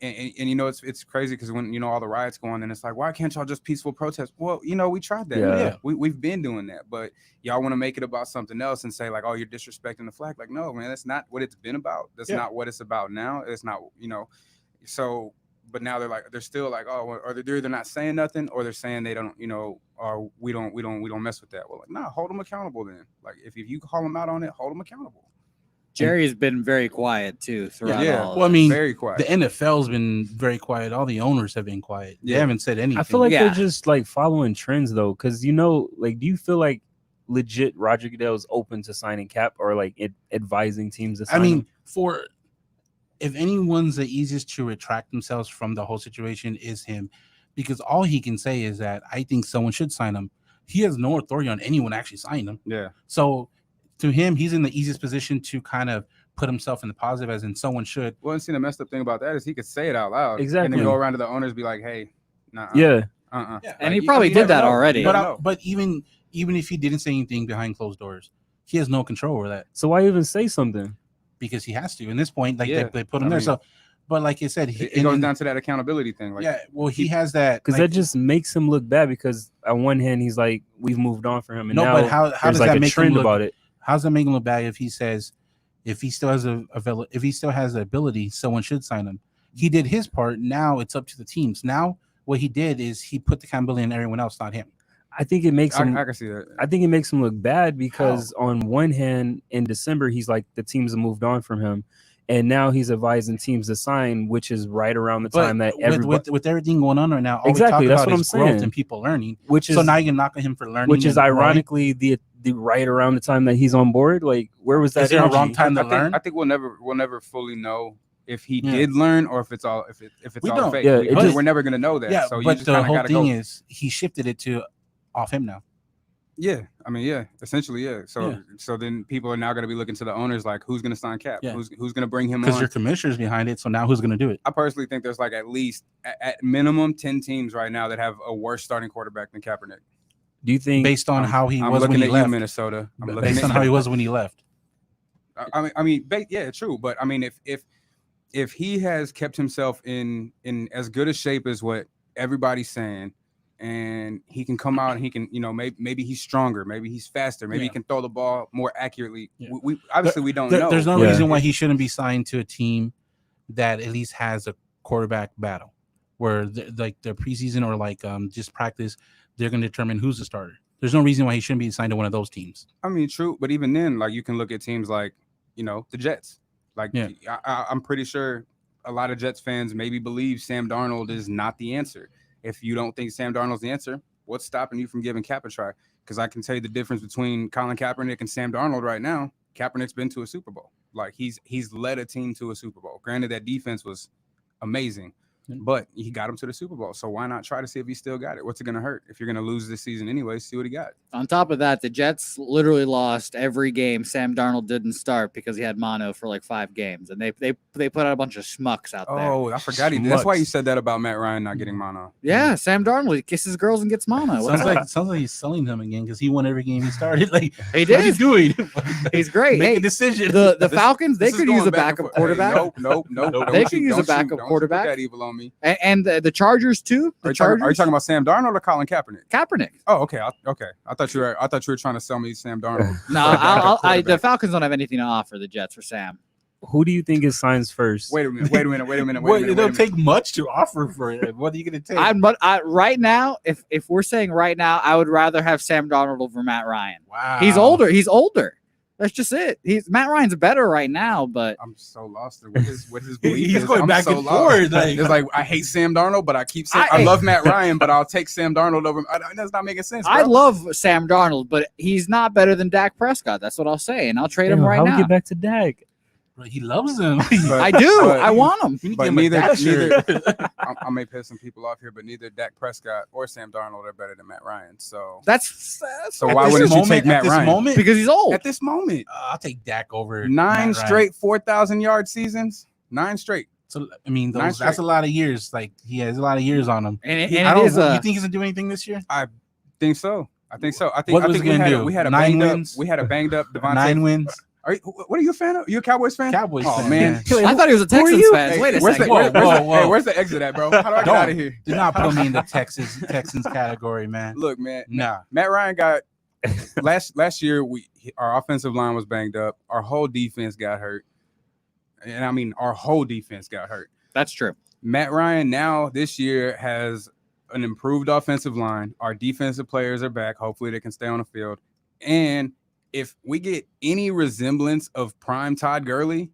[SPEAKER 4] and you know, it's crazy because when, you know, all the riots go on, and it's like, why can't y'all just peaceful protest? Well, you know, we tried that.
[SPEAKER 2] Yeah.
[SPEAKER 4] We've been doing that, but y'all want to make it about something else and say like, oh, you're disrespecting the flag. Like, no, man, that's not what it's been about. That's not what it's about now. It's not, you know. So, but now they're still like, oh, or they're either not saying nothing, or they're saying they don't, you know, or we don't mess with that. Well, like, nah, hold them accountable then. Like, if you call them out on it, hold them accountable.
[SPEAKER 5] Jerry's been very quiet too throughout all.
[SPEAKER 3] Well, I mean,
[SPEAKER 4] very quiet.
[SPEAKER 3] The NFL's been very quiet. All the owners have been quiet. They haven't said anything.
[SPEAKER 2] I feel like they're just like following trends though, because, you know, like, do you feel like legit Roger Goodell is open to signing Cap, or like advising teams to sign him?
[SPEAKER 3] If anyone's the easiest to retract themselves from the whole situation is him, because all he can say is that I think someone should sign him. He has no authority on anyone actually signing him.
[SPEAKER 4] Yeah.
[SPEAKER 3] So to him, he's in the easiest position to kind of put himself in the positive, as in someone should.
[SPEAKER 4] Well, and see, the messed up thing about that is he could say it out loud.
[SPEAKER 2] Exactly.
[SPEAKER 4] And then go around to the owners, be like, hey, nah.
[SPEAKER 2] Yeah.
[SPEAKER 3] Yeah.
[SPEAKER 5] And he probably did that already.
[SPEAKER 3] But even if he didn't say anything behind closed doors, he has no control over that.
[SPEAKER 2] So why even say something?
[SPEAKER 3] Because he has to. In this point, like they put him
[SPEAKER 4] I
[SPEAKER 3] there.
[SPEAKER 4] mean,
[SPEAKER 3] So, but like I said,
[SPEAKER 4] it goes down to that accountability thing. Like,
[SPEAKER 3] well, he has that,
[SPEAKER 2] because that just makes him look bad. Because on one hand, he's like, we've moved on for him, and now
[SPEAKER 3] but how
[SPEAKER 2] there's
[SPEAKER 3] does
[SPEAKER 2] like
[SPEAKER 3] that
[SPEAKER 2] a
[SPEAKER 3] make
[SPEAKER 2] trend
[SPEAKER 3] him look,
[SPEAKER 2] about it?
[SPEAKER 3] How does that make him look bad if he says, if he still has the ability, someone should sign him? He did his part. Now it's up to the teams. Now what he did is he put the accountability on everyone else, not him.
[SPEAKER 2] I think it makes him.
[SPEAKER 4] I can see that.
[SPEAKER 2] I think it makes him look bad because on one hand, in December, he's like, the teams have moved on from him, and now he's advising teams to sign, which is right around the time that
[SPEAKER 3] with everything going on right now, all
[SPEAKER 2] exactly,
[SPEAKER 3] we
[SPEAKER 2] that's
[SPEAKER 3] talk
[SPEAKER 2] what
[SPEAKER 3] about
[SPEAKER 2] I'm
[SPEAKER 3] is
[SPEAKER 2] saying.
[SPEAKER 3] growth and people learning.
[SPEAKER 2] So
[SPEAKER 3] now you can knock at him for learning,
[SPEAKER 2] which is ironically the right around the time that he's on board. Like, where was that?
[SPEAKER 3] Is there a wrong time to learn?
[SPEAKER 4] I think we'll never fully know if he did learn or if it's all all fake.
[SPEAKER 2] Yeah,
[SPEAKER 4] we're never gonna know that.
[SPEAKER 3] Yeah,
[SPEAKER 4] so
[SPEAKER 3] but
[SPEAKER 4] you just
[SPEAKER 3] the whole thing
[SPEAKER 4] go.
[SPEAKER 3] is he shifted it to off him now.
[SPEAKER 4] Yeah, I mean, essentially, yeah. So then people are now going to be looking to the owners, like, who's going to sign Cap?
[SPEAKER 3] Yeah.
[SPEAKER 4] Who's going to bring him on?
[SPEAKER 3] Because your commissioner's behind it, so now who's going to do it?
[SPEAKER 4] I personally think there's like at least at minimum 10 teams right now that have a worse starting quarterback than Kaepernick.
[SPEAKER 2] Do you think
[SPEAKER 3] based on how he was when he left,
[SPEAKER 4] Minnesota?
[SPEAKER 3] Based on how he was when he left.
[SPEAKER 4] I mean, yeah, true. But I mean, if he has kept himself in as good a shape as what everybody's saying, and he can come out and he can, you know, maybe he's stronger, maybe he's faster, maybe he can throw the ball more accurately. Yeah. We obviously we don't know.
[SPEAKER 3] There's no reason why he shouldn't be signed to a team that at least has a quarterback battle, where like the preseason or like just practice, they're going to determine who's the starter. There's no reason why he shouldn't be signed to one of those teams.
[SPEAKER 4] I mean, true, but even then, like, you can look at teams like, you know, the Jets. Like, I'm pretty sure a lot of Jets fans maybe believe Sam Darnold is not the answer. If you don't think Sam Darnold's the answer, what's stopping you from giving Cap a try? Because I can tell you the difference between Colin Kaepernick and Sam Darnold right now. Kaepernick's been to a Super Bowl. Like, he's led a team to a Super Bowl. Granted, that defense was amazing, but he got him to the Super Bowl. So why not try to see if he still got it? What's it going to hurt? If you're going to lose this season anyway, see what he got.
[SPEAKER 5] On top of that, the Jets literally lost every game Sam Darnold didn't start because he had mono for like 5 games. And they put out a bunch of schmucks out there.
[SPEAKER 4] Oh, I forgot he did. That's why you said that about Matt Ryan not getting mono.
[SPEAKER 5] Yeah, Sam Darnold, he kisses girls and gets mono.
[SPEAKER 3] Sounds like he's selling him again because he won every game he started. Like,
[SPEAKER 5] he did.
[SPEAKER 3] He's doing.
[SPEAKER 5] He's great.
[SPEAKER 3] Make a decision.
[SPEAKER 5] The Falcons, they could use a backup quarterback.
[SPEAKER 4] Nope.
[SPEAKER 5] They could use a backup quarterback.
[SPEAKER 4] Put that evil on me.
[SPEAKER 5] And the Chargers too.
[SPEAKER 4] Are you talking about Sam Darnold or Colin Kaepernick?
[SPEAKER 5] Kaepernick.
[SPEAKER 4] Oh, okay. I thought you were trying to sell me Sam Darnold.
[SPEAKER 5] No, the Falcons don't have anything to offer the Jets for Sam.
[SPEAKER 2] Who do you think is signs first?
[SPEAKER 4] Wait a minute.
[SPEAKER 3] It don't take much to offer for it. What are you going to take?
[SPEAKER 5] Right now, if we're saying right now, I would rather have Sam Darnold over Matt Ryan.
[SPEAKER 3] Wow.
[SPEAKER 5] He's older. That's just it. Matt Ryan's better right now, but
[SPEAKER 4] I'm so lost in what his belief
[SPEAKER 3] He's
[SPEAKER 4] is.
[SPEAKER 3] going
[SPEAKER 4] I'm
[SPEAKER 3] back
[SPEAKER 4] so
[SPEAKER 3] and
[SPEAKER 4] lost.
[SPEAKER 3] forth. Like,
[SPEAKER 4] It's like I hate Sam Darnold, but I keep saying I love Matt Ryan, but I'll take Sam Darnold over. That's not making sense. Bro.
[SPEAKER 5] I love Sam Darnold, but he's not better than Dak Prescott. That's what I'll say, and I'll trade him right
[SPEAKER 2] how
[SPEAKER 5] now.
[SPEAKER 2] we get back to Dak?
[SPEAKER 3] he loves him.
[SPEAKER 4] But-
[SPEAKER 5] I do.
[SPEAKER 4] but-
[SPEAKER 5] I want him.
[SPEAKER 3] We need to
[SPEAKER 4] But
[SPEAKER 3] get him a
[SPEAKER 4] neither-
[SPEAKER 3] Dasher.
[SPEAKER 4] I may piss some people off here, but neither Dak Prescott or Sam Darnold are better than Matt Ryan. So
[SPEAKER 5] That's
[SPEAKER 4] so
[SPEAKER 3] At
[SPEAKER 4] why
[SPEAKER 3] this
[SPEAKER 4] wouldn't you
[SPEAKER 3] moment-
[SPEAKER 4] take Matt
[SPEAKER 3] at this
[SPEAKER 4] Ryan?
[SPEAKER 3] moment?
[SPEAKER 5] because he's old.
[SPEAKER 4] At this moment,
[SPEAKER 3] I'll take Dak over
[SPEAKER 4] 9
[SPEAKER 3] Matt Ryan.
[SPEAKER 4] straight 4,000-yard seasons. 9 straight.
[SPEAKER 3] So I mean,
[SPEAKER 4] Nine
[SPEAKER 3] that's a lot of years. Like he has a lot of years on him.
[SPEAKER 5] And
[SPEAKER 3] I
[SPEAKER 5] it
[SPEAKER 3] don't.
[SPEAKER 5] is
[SPEAKER 3] You think he's gonna do anything this year?
[SPEAKER 4] Think so. I think so. I think.
[SPEAKER 3] What
[SPEAKER 4] I
[SPEAKER 3] was
[SPEAKER 4] think
[SPEAKER 3] he gonna do?
[SPEAKER 4] we had a
[SPEAKER 3] 9
[SPEAKER 4] banged
[SPEAKER 3] wins?
[SPEAKER 4] up. We had a banged up Devontae.
[SPEAKER 3] 9 wins.
[SPEAKER 4] What are you a fan of? You a Cowboys fan?
[SPEAKER 3] Cowboys.
[SPEAKER 4] Oh
[SPEAKER 3] fan,
[SPEAKER 4] man.
[SPEAKER 5] I thought he was a Texans
[SPEAKER 2] you?
[SPEAKER 5] fan.
[SPEAKER 4] Hey,
[SPEAKER 5] Wait a
[SPEAKER 4] where's
[SPEAKER 5] second.
[SPEAKER 3] Whoa.
[SPEAKER 4] where's the exit at, bro? How do I get
[SPEAKER 3] Don't.
[SPEAKER 4] out of here?
[SPEAKER 3] Do not put me in the Texans category, man.
[SPEAKER 4] Look, man.
[SPEAKER 3] Nah.
[SPEAKER 4] Matt Ryan got last year. Our offensive line was banged up. Our whole defense got hurt, and I mean our whole defense got hurt.
[SPEAKER 5] That's true.
[SPEAKER 4] Matt Ryan now this year has an improved offensive line. Our defensive players are back. Hopefully they can stay on the field. And if we get any resemblance of prime Todd Gurley,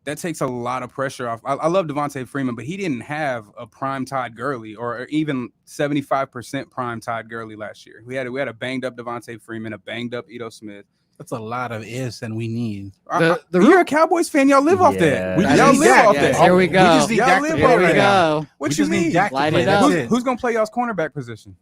[SPEAKER 4] that takes a lot of pressure off. I love Devontae Freeman, but he didn't have a prime Todd Gurley or even 75% prime Todd Gurley last year. We had a banged up Devontae Freeman, a banged up Ito Smith.
[SPEAKER 3] That's a lot of ifs, and we need.
[SPEAKER 4] You're a Cowboys fan. Y'all live off that.
[SPEAKER 2] Yeah.
[SPEAKER 4] Y'all live off that.
[SPEAKER 5] Here we go.
[SPEAKER 3] We just need
[SPEAKER 4] Y'all
[SPEAKER 3] Dak to
[SPEAKER 4] live
[SPEAKER 3] play
[SPEAKER 5] Here we
[SPEAKER 3] right now.
[SPEAKER 5] go.
[SPEAKER 4] What
[SPEAKER 3] We
[SPEAKER 4] you
[SPEAKER 3] just need
[SPEAKER 4] mean?
[SPEAKER 3] Dak to
[SPEAKER 5] Light
[SPEAKER 3] play.
[SPEAKER 5] it
[SPEAKER 3] That's
[SPEAKER 5] up.
[SPEAKER 3] it.
[SPEAKER 4] Who's gonna play y'all's cornerback position?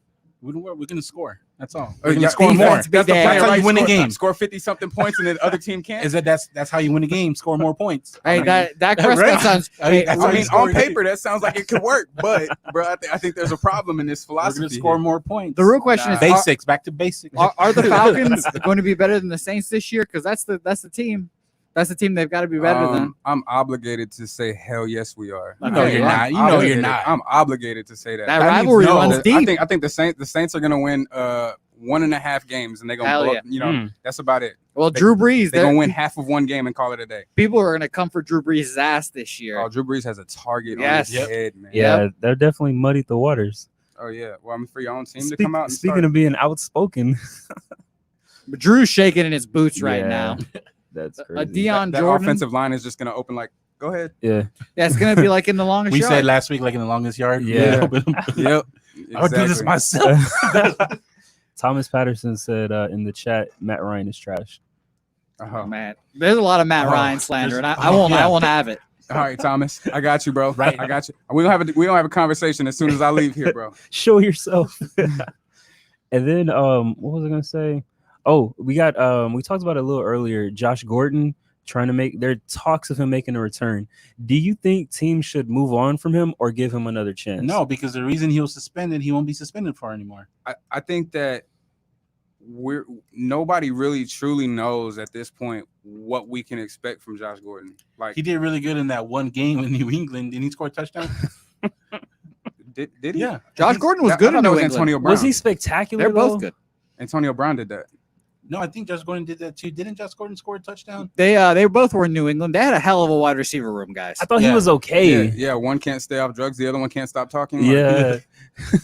[SPEAKER 3] We're going to score. That's all.
[SPEAKER 4] Oh,
[SPEAKER 3] We're going
[SPEAKER 4] yeah,
[SPEAKER 3] to score
[SPEAKER 5] defense
[SPEAKER 3] more.
[SPEAKER 5] be
[SPEAKER 4] That's the
[SPEAKER 5] damned.
[SPEAKER 4] plan,
[SPEAKER 3] That's how
[SPEAKER 4] right?
[SPEAKER 3] you win a
[SPEAKER 4] Score-
[SPEAKER 3] game.
[SPEAKER 4] Score 50-something points, and then the other team can't.
[SPEAKER 3] That's how you win a game. Score more points.
[SPEAKER 5] Hey, Dak Prescott
[SPEAKER 3] Right.
[SPEAKER 5] sounds.
[SPEAKER 3] I mean,
[SPEAKER 5] Hey,
[SPEAKER 3] that's how
[SPEAKER 4] I
[SPEAKER 3] you
[SPEAKER 4] mean,
[SPEAKER 3] score
[SPEAKER 4] on
[SPEAKER 3] a game.
[SPEAKER 4] paper, that sounds like it could work, but bro, I think there's a problem in this
[SPEAKER 3] We're going
[SPEAKER 4] philosophy.
[SPEAKER 3] to score
[SPEAKER 4] here.
[SPEAKER 3] more points.
[SPEAKER 5] the real question
[SPEAKER 4] Nah.
[SPEAKER 5] is:
[SPEAKER 3] Basics. Back to basics.
[SPEAKER 5] are the Falcons going to be better than the Saints this year? Because that's the team. That's the team they've got to be better than.
[SPEAKER 4] I'm obligated to say, hell yes, we are.
[SPEAKER 5] You know
[SPEAKER 3] you're
[SPEAKER 5] yeah.
[SPEAKER 3] not. You know you're
[SPEAKER 4] Obligated.
[SPEAKER 3] not.
[SPEAKER 4] I'm obligated to say that.
[SPEAKER 5] That
[SPEAKER 3] That means
[SPEAKER 5] rivalry
[SPEAKER 3] no.
[SPEAKER 5] runs deep.
[SPEAKER 4] I think the Saints are gonna win 1.5 games, and they're gonna
[SPEAKER 5] Hell
[SPEAKER 4] blow,
[SPEAKER 5] yeah.
[SPEAKER 4] you know that's about it.
[SPEAKER 5] Well,
[SPEAKER 4] they-
[SPEAKER 5] Drew Brees,
[SPEAKER 4] They're gonna win half of one game and call it a day.
[SPEAKER 5] people are going to come for Drew Brees' ass this year.
[SPEAKER 4] Oh, Drew Brees has a target
[SPEAKER 5] Yes.
[SPEAKER 4] on his head, man.
[SPEAKER 2] Yeah, they're definitely muddied the waters.
[SPEAKER 4] Oh yeah. Well, I'm for your own team to come out. And
[SPEAKER 2] Speaking
[SPEAKER 4] start.
[SPEAKER 2] of being outspoken,
[SPEAKER 5] But Drew's shaking in his boots right
[SPEAKER 2] Yeah.
[SPEAKER 5] now.
[SPEAKER 2] that's
[SPEAKER 5] A
[SPEAKER 2] crazy.
[SPEAKER 5] Deion
[SPEAKER 4] that
[SPEAKER 5] Jordan.
[SPEAKER 4] offensive line is just gonna open like, go ahead.
[SPEAKER 2] Yeah,
[SPEAKER 5] Yeah, it's going to be like in the longest
[SPEAKER 3] We
[SPEAKER 5] yard.
[SPEAKER 3] said last week, like in the longest yard.
[SPEAKER 2] Yeah.
[SPEAKER 4] Yep.
[SPEAKER 3] I'll do this
[SPEAKER 4] Exactly.
[SPEAKER 3] myself.
[SPEAKER 2] Thomas Patterson said in the chat, Matt Ryan is trash.
[SPEAKER 4] Uh-huh.
[SPEAKER 5] Man, there's a lot of Matt
[SPEAKER 3] Oh,
[SPEAKER 5] Ryan slander, and I
[SPEAKER 3] there's-
[SPEAKER 5] won't.
[SPEAKER 3] yeah.
[SPEAKER 5] I won't have it.
[SPEAKER 4] All right, Thomas, I got you, bro.
[SPEAKER 3] Right.
[SPEAKER 4] I got you. We gonna have a conversation as soon as I leave here, bro.
[SPEAKER 2] Show yourself. And then what was I gonna say? Oh, we got we talked about it a little earlier. Josh Gordon trying to make there are talks of him making a return. Do you think teams should move on from him or give him another chance?
[SPEAKER 3] No, because the reason he was suspended, he won't be suspended for anymore.
[SPEAKER 4] I think that nobody really truly knows at this point what we can expect from Josh Gordon. Like
[SPEAKER 3] He did really good in that one game in New England. Didn't he score a touchdown?
[SPEAKER 4] did he?
[SPEAKER 3] Yeah.
[SPEAKER 5] Josh Gordon was
[SPEAKER 4] I
[SPEAKER 5] good
[SPEAKER 4] thought
[SPEAKER 5] in
[SPEAKER 4] that
[SPEAKER 5] New
[SPEAKER 4] was
[SPEAKER 5] England.
[SPEAKER 4] Antonio Brown.
[SPEAKER 2] Was he spectacular?
[SPEAKER 5] They're both
[SPEAKER 2] though?
[SPEAKER 5] good.
[SPEAKER 4] Antonio Brown did that.
[SPEAKER 3] No, I think Josh Gordon did that too. Didn't Josh Gordon score a touchdown?
[SPEAKER 5] They both were in New England. They had a hell of a wide receiver room, guys.
[SPEAKER 2] I thought he
[SPEAKER 3] Yeah.
[SPEAKER 2] was okay.
[SPEAKER 4] Yeah, one can't stay off drugs, the other one can't stop talking. Like,
[SPEAKER 2] Yeah.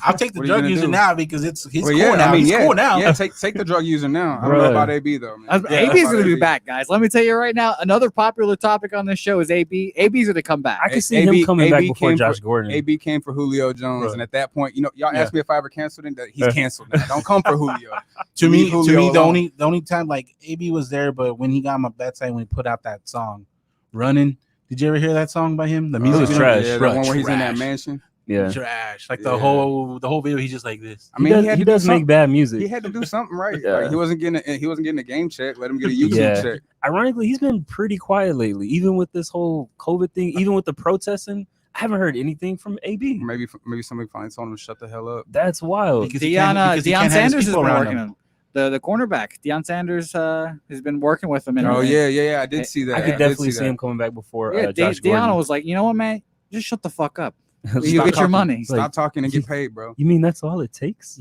[SPEAKER 3] I'll take the
[SPEAKER 4] What are you
[SPEAKER 3] drug
[SPEAKER 4] gonna
[SPEAKER 3] user
[SPEAKER 4] do?
[SPEAKER 3] now because he's
[SPEAKER 4] well,
[SPEAKER 3] cool
[SPEAKER 4] yeah,
[SPEAKER 3] now.
[SPEAKER 4] I mean,
[SPEAKER 3] He's
[SPEAKER 4] yeah,
[SPEAKER 3] cool now.
[SPEAKER 4] yeah. Take the drug user now. I don't know
[SPEAKER 2] Bruh.
[SPEAKER 4] about AB though, man.
[SPEAKER 3] Yeah.
[SPEAKER 5] AB's
[SPEAKER 4] About
[SPEAKER 5] going to be
[SPEAKER 4] AB.
[SPEAKER 5] back, guys. Let me tell you right now. Another popular topic on this show is AB. AB's going to come back.
[SPEAKER 2] I can see
[SPEAKER 4] AB
[SPEAKER 2] him coming back
[SPEAKER 4] AB
[SPEAKER 2] before
[SPEAKER 4] came
[SPEAKER 2] Josh
[SPEAKER 4] for-
[SPEAKER 2] Gordon.
[SPEAKER 4] AB came for Julio Jones,
[SPEAKER 3] Bruh.
[SPEAKER 4] and at that point, y'all
[SPEAKER 3] Yeah.
[SPEAKER 4] asked me if I ever canceled him. That he's canceled now. Don't come for Julio.
[SPEAKER 3] To
[SPEAKER 4] Leave
[SPEAKER 3] me,
[SPEAKER 4] Julio
[SPEAKER 3] the
[SPEAKER 4] alone.
[SPEAKER 3] only time like AB was there, but when he got my bedside when he put out that song, "Running." Did you ever hear that song by him? The music
[SPEAKER 2] was
[SPEAKER 3] video?
[SPEAKER 2] trash.
[SPEAKER 4] Yeah, the
[SPEAKER 3] Bruh,
[SPEAKER 4] one where he's in that
[SPEAKER 3] trash.
[SPEAKER 4] mansion.
[SPEAKER 2] Yeah.
[SPEAKER 3] Trash. Like
[SPEAKER 4] Yeah.
[SPEAKER 3] the whole video, he's just like this.
[SPEAKER 4] I mean,
[SPEAKER 2] he
[SPEAKER 4] he, had
[SPEAKER 2] does,
[SPEAKER 4] to do
[SPEAKER 2] make
[SPEAKER 4] something.
[SPEAKER 2] bad music.
[SPEAKER 4] He had to do something right.
[SPEAKER 2] Yeah.
[SPEAKER 4] Like, he wasn't getting a game check. Let him get a YouTube
[SPEAKER 2] Yeah.
[SPEAKER 4] check.
[SPEAKER 2] Ironically, he's been pretty quiet lately, even with this whole COVID thing, even with the protesting. I haven't heard anything from AB.
[SPEAKER 4] Maybe somebody finally told him to shut the hell up.
[SPEAKER 2] That's wild.
[SPEAKER 3] Because he can't- because he
[SPEAKER 5] Deion
[SPEAKER 3] can't have his
[SPEAKER 5] Sanders has
[SPEAKER 3] people
[SPEAKER 5] been
[SPEAKER 3] around
[SPEAKER 5] working
[SPEAKER 3] him.
[SPEAKER 5] him. The cornerback, Deion Sanders, has been working with him.
[SPEAKER 4] Oh yeah. I did see that.
[SPEAKER 2] I could
[SPEAKER 4] did
[SPEAKER 2] definitely see
[SPEAKER 4] that.
[SPEAKER 2] him coming back before
[SPEAKER 5] Yeah,
[SPEAKER 2] Josh
[SPEAKER 5] Deion
[SPEAKER 2] Gordon.
[SPEAKER 5] was like, you know what, man? Just shut the fuck up.
[SPEAKER 2] Stop
[SPEAKER 5] You get your
[SPEAKER 2] talking.
[SPEAKER 5] money.
[SPEAKER 4] Stop
[SPEAKER 2] Like,
[SPEAKER 4] talking and get paid, bro.
[SPEAKER 2] You mean that's all it takes?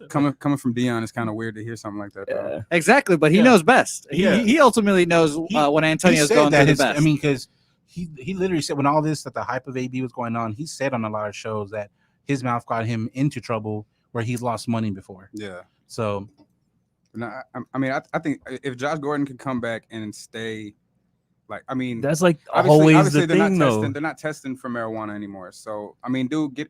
[SPEAKER 4] Coming from Deion is kind of weird to hear something like that. Though.
[SPEAKER 2] Yeah.
[SPEAKER 5] Exactly, but he
[SPEAKER 3] Yeah.
[SPEAKER 5] knows best.
[SPEAKER 3] Yeah.
[SPEAKER 5] He ultimately knows when
[SPEAKER 3] He
[SPEAKER 5] Antonio's
[SPEAKER 3] said
[SPEAKER 5] going
[SPEAKER 3] that
[SPEAKER 5] through the
[SPEAKER 3] his-
[SPEAKER 5] best.
[SPEAKER 3] I mean, because he literally said when all this that the hype of AB was going on, he said on a lot of shows that his mouth got him into trouble where he's lost money before.
[SPEAKER 4] Yeah.
[SPEAKER 3] So
[SPEAKER 4] No, I mean, I think if Josh Gordon can come back and stay, like, I mean,
[SPEAKER 2] That's like
[SPEAKER 4] obviously
[SPEAKER 2] always the
[SPEAKER 4] they're
[SPEAKER 2] thing,
[SPEAKER 4] not
[SPEAKER 2] though.
[SPEAKER 4] testing. They're not testing for marijuana anymore. So, I mean, dude,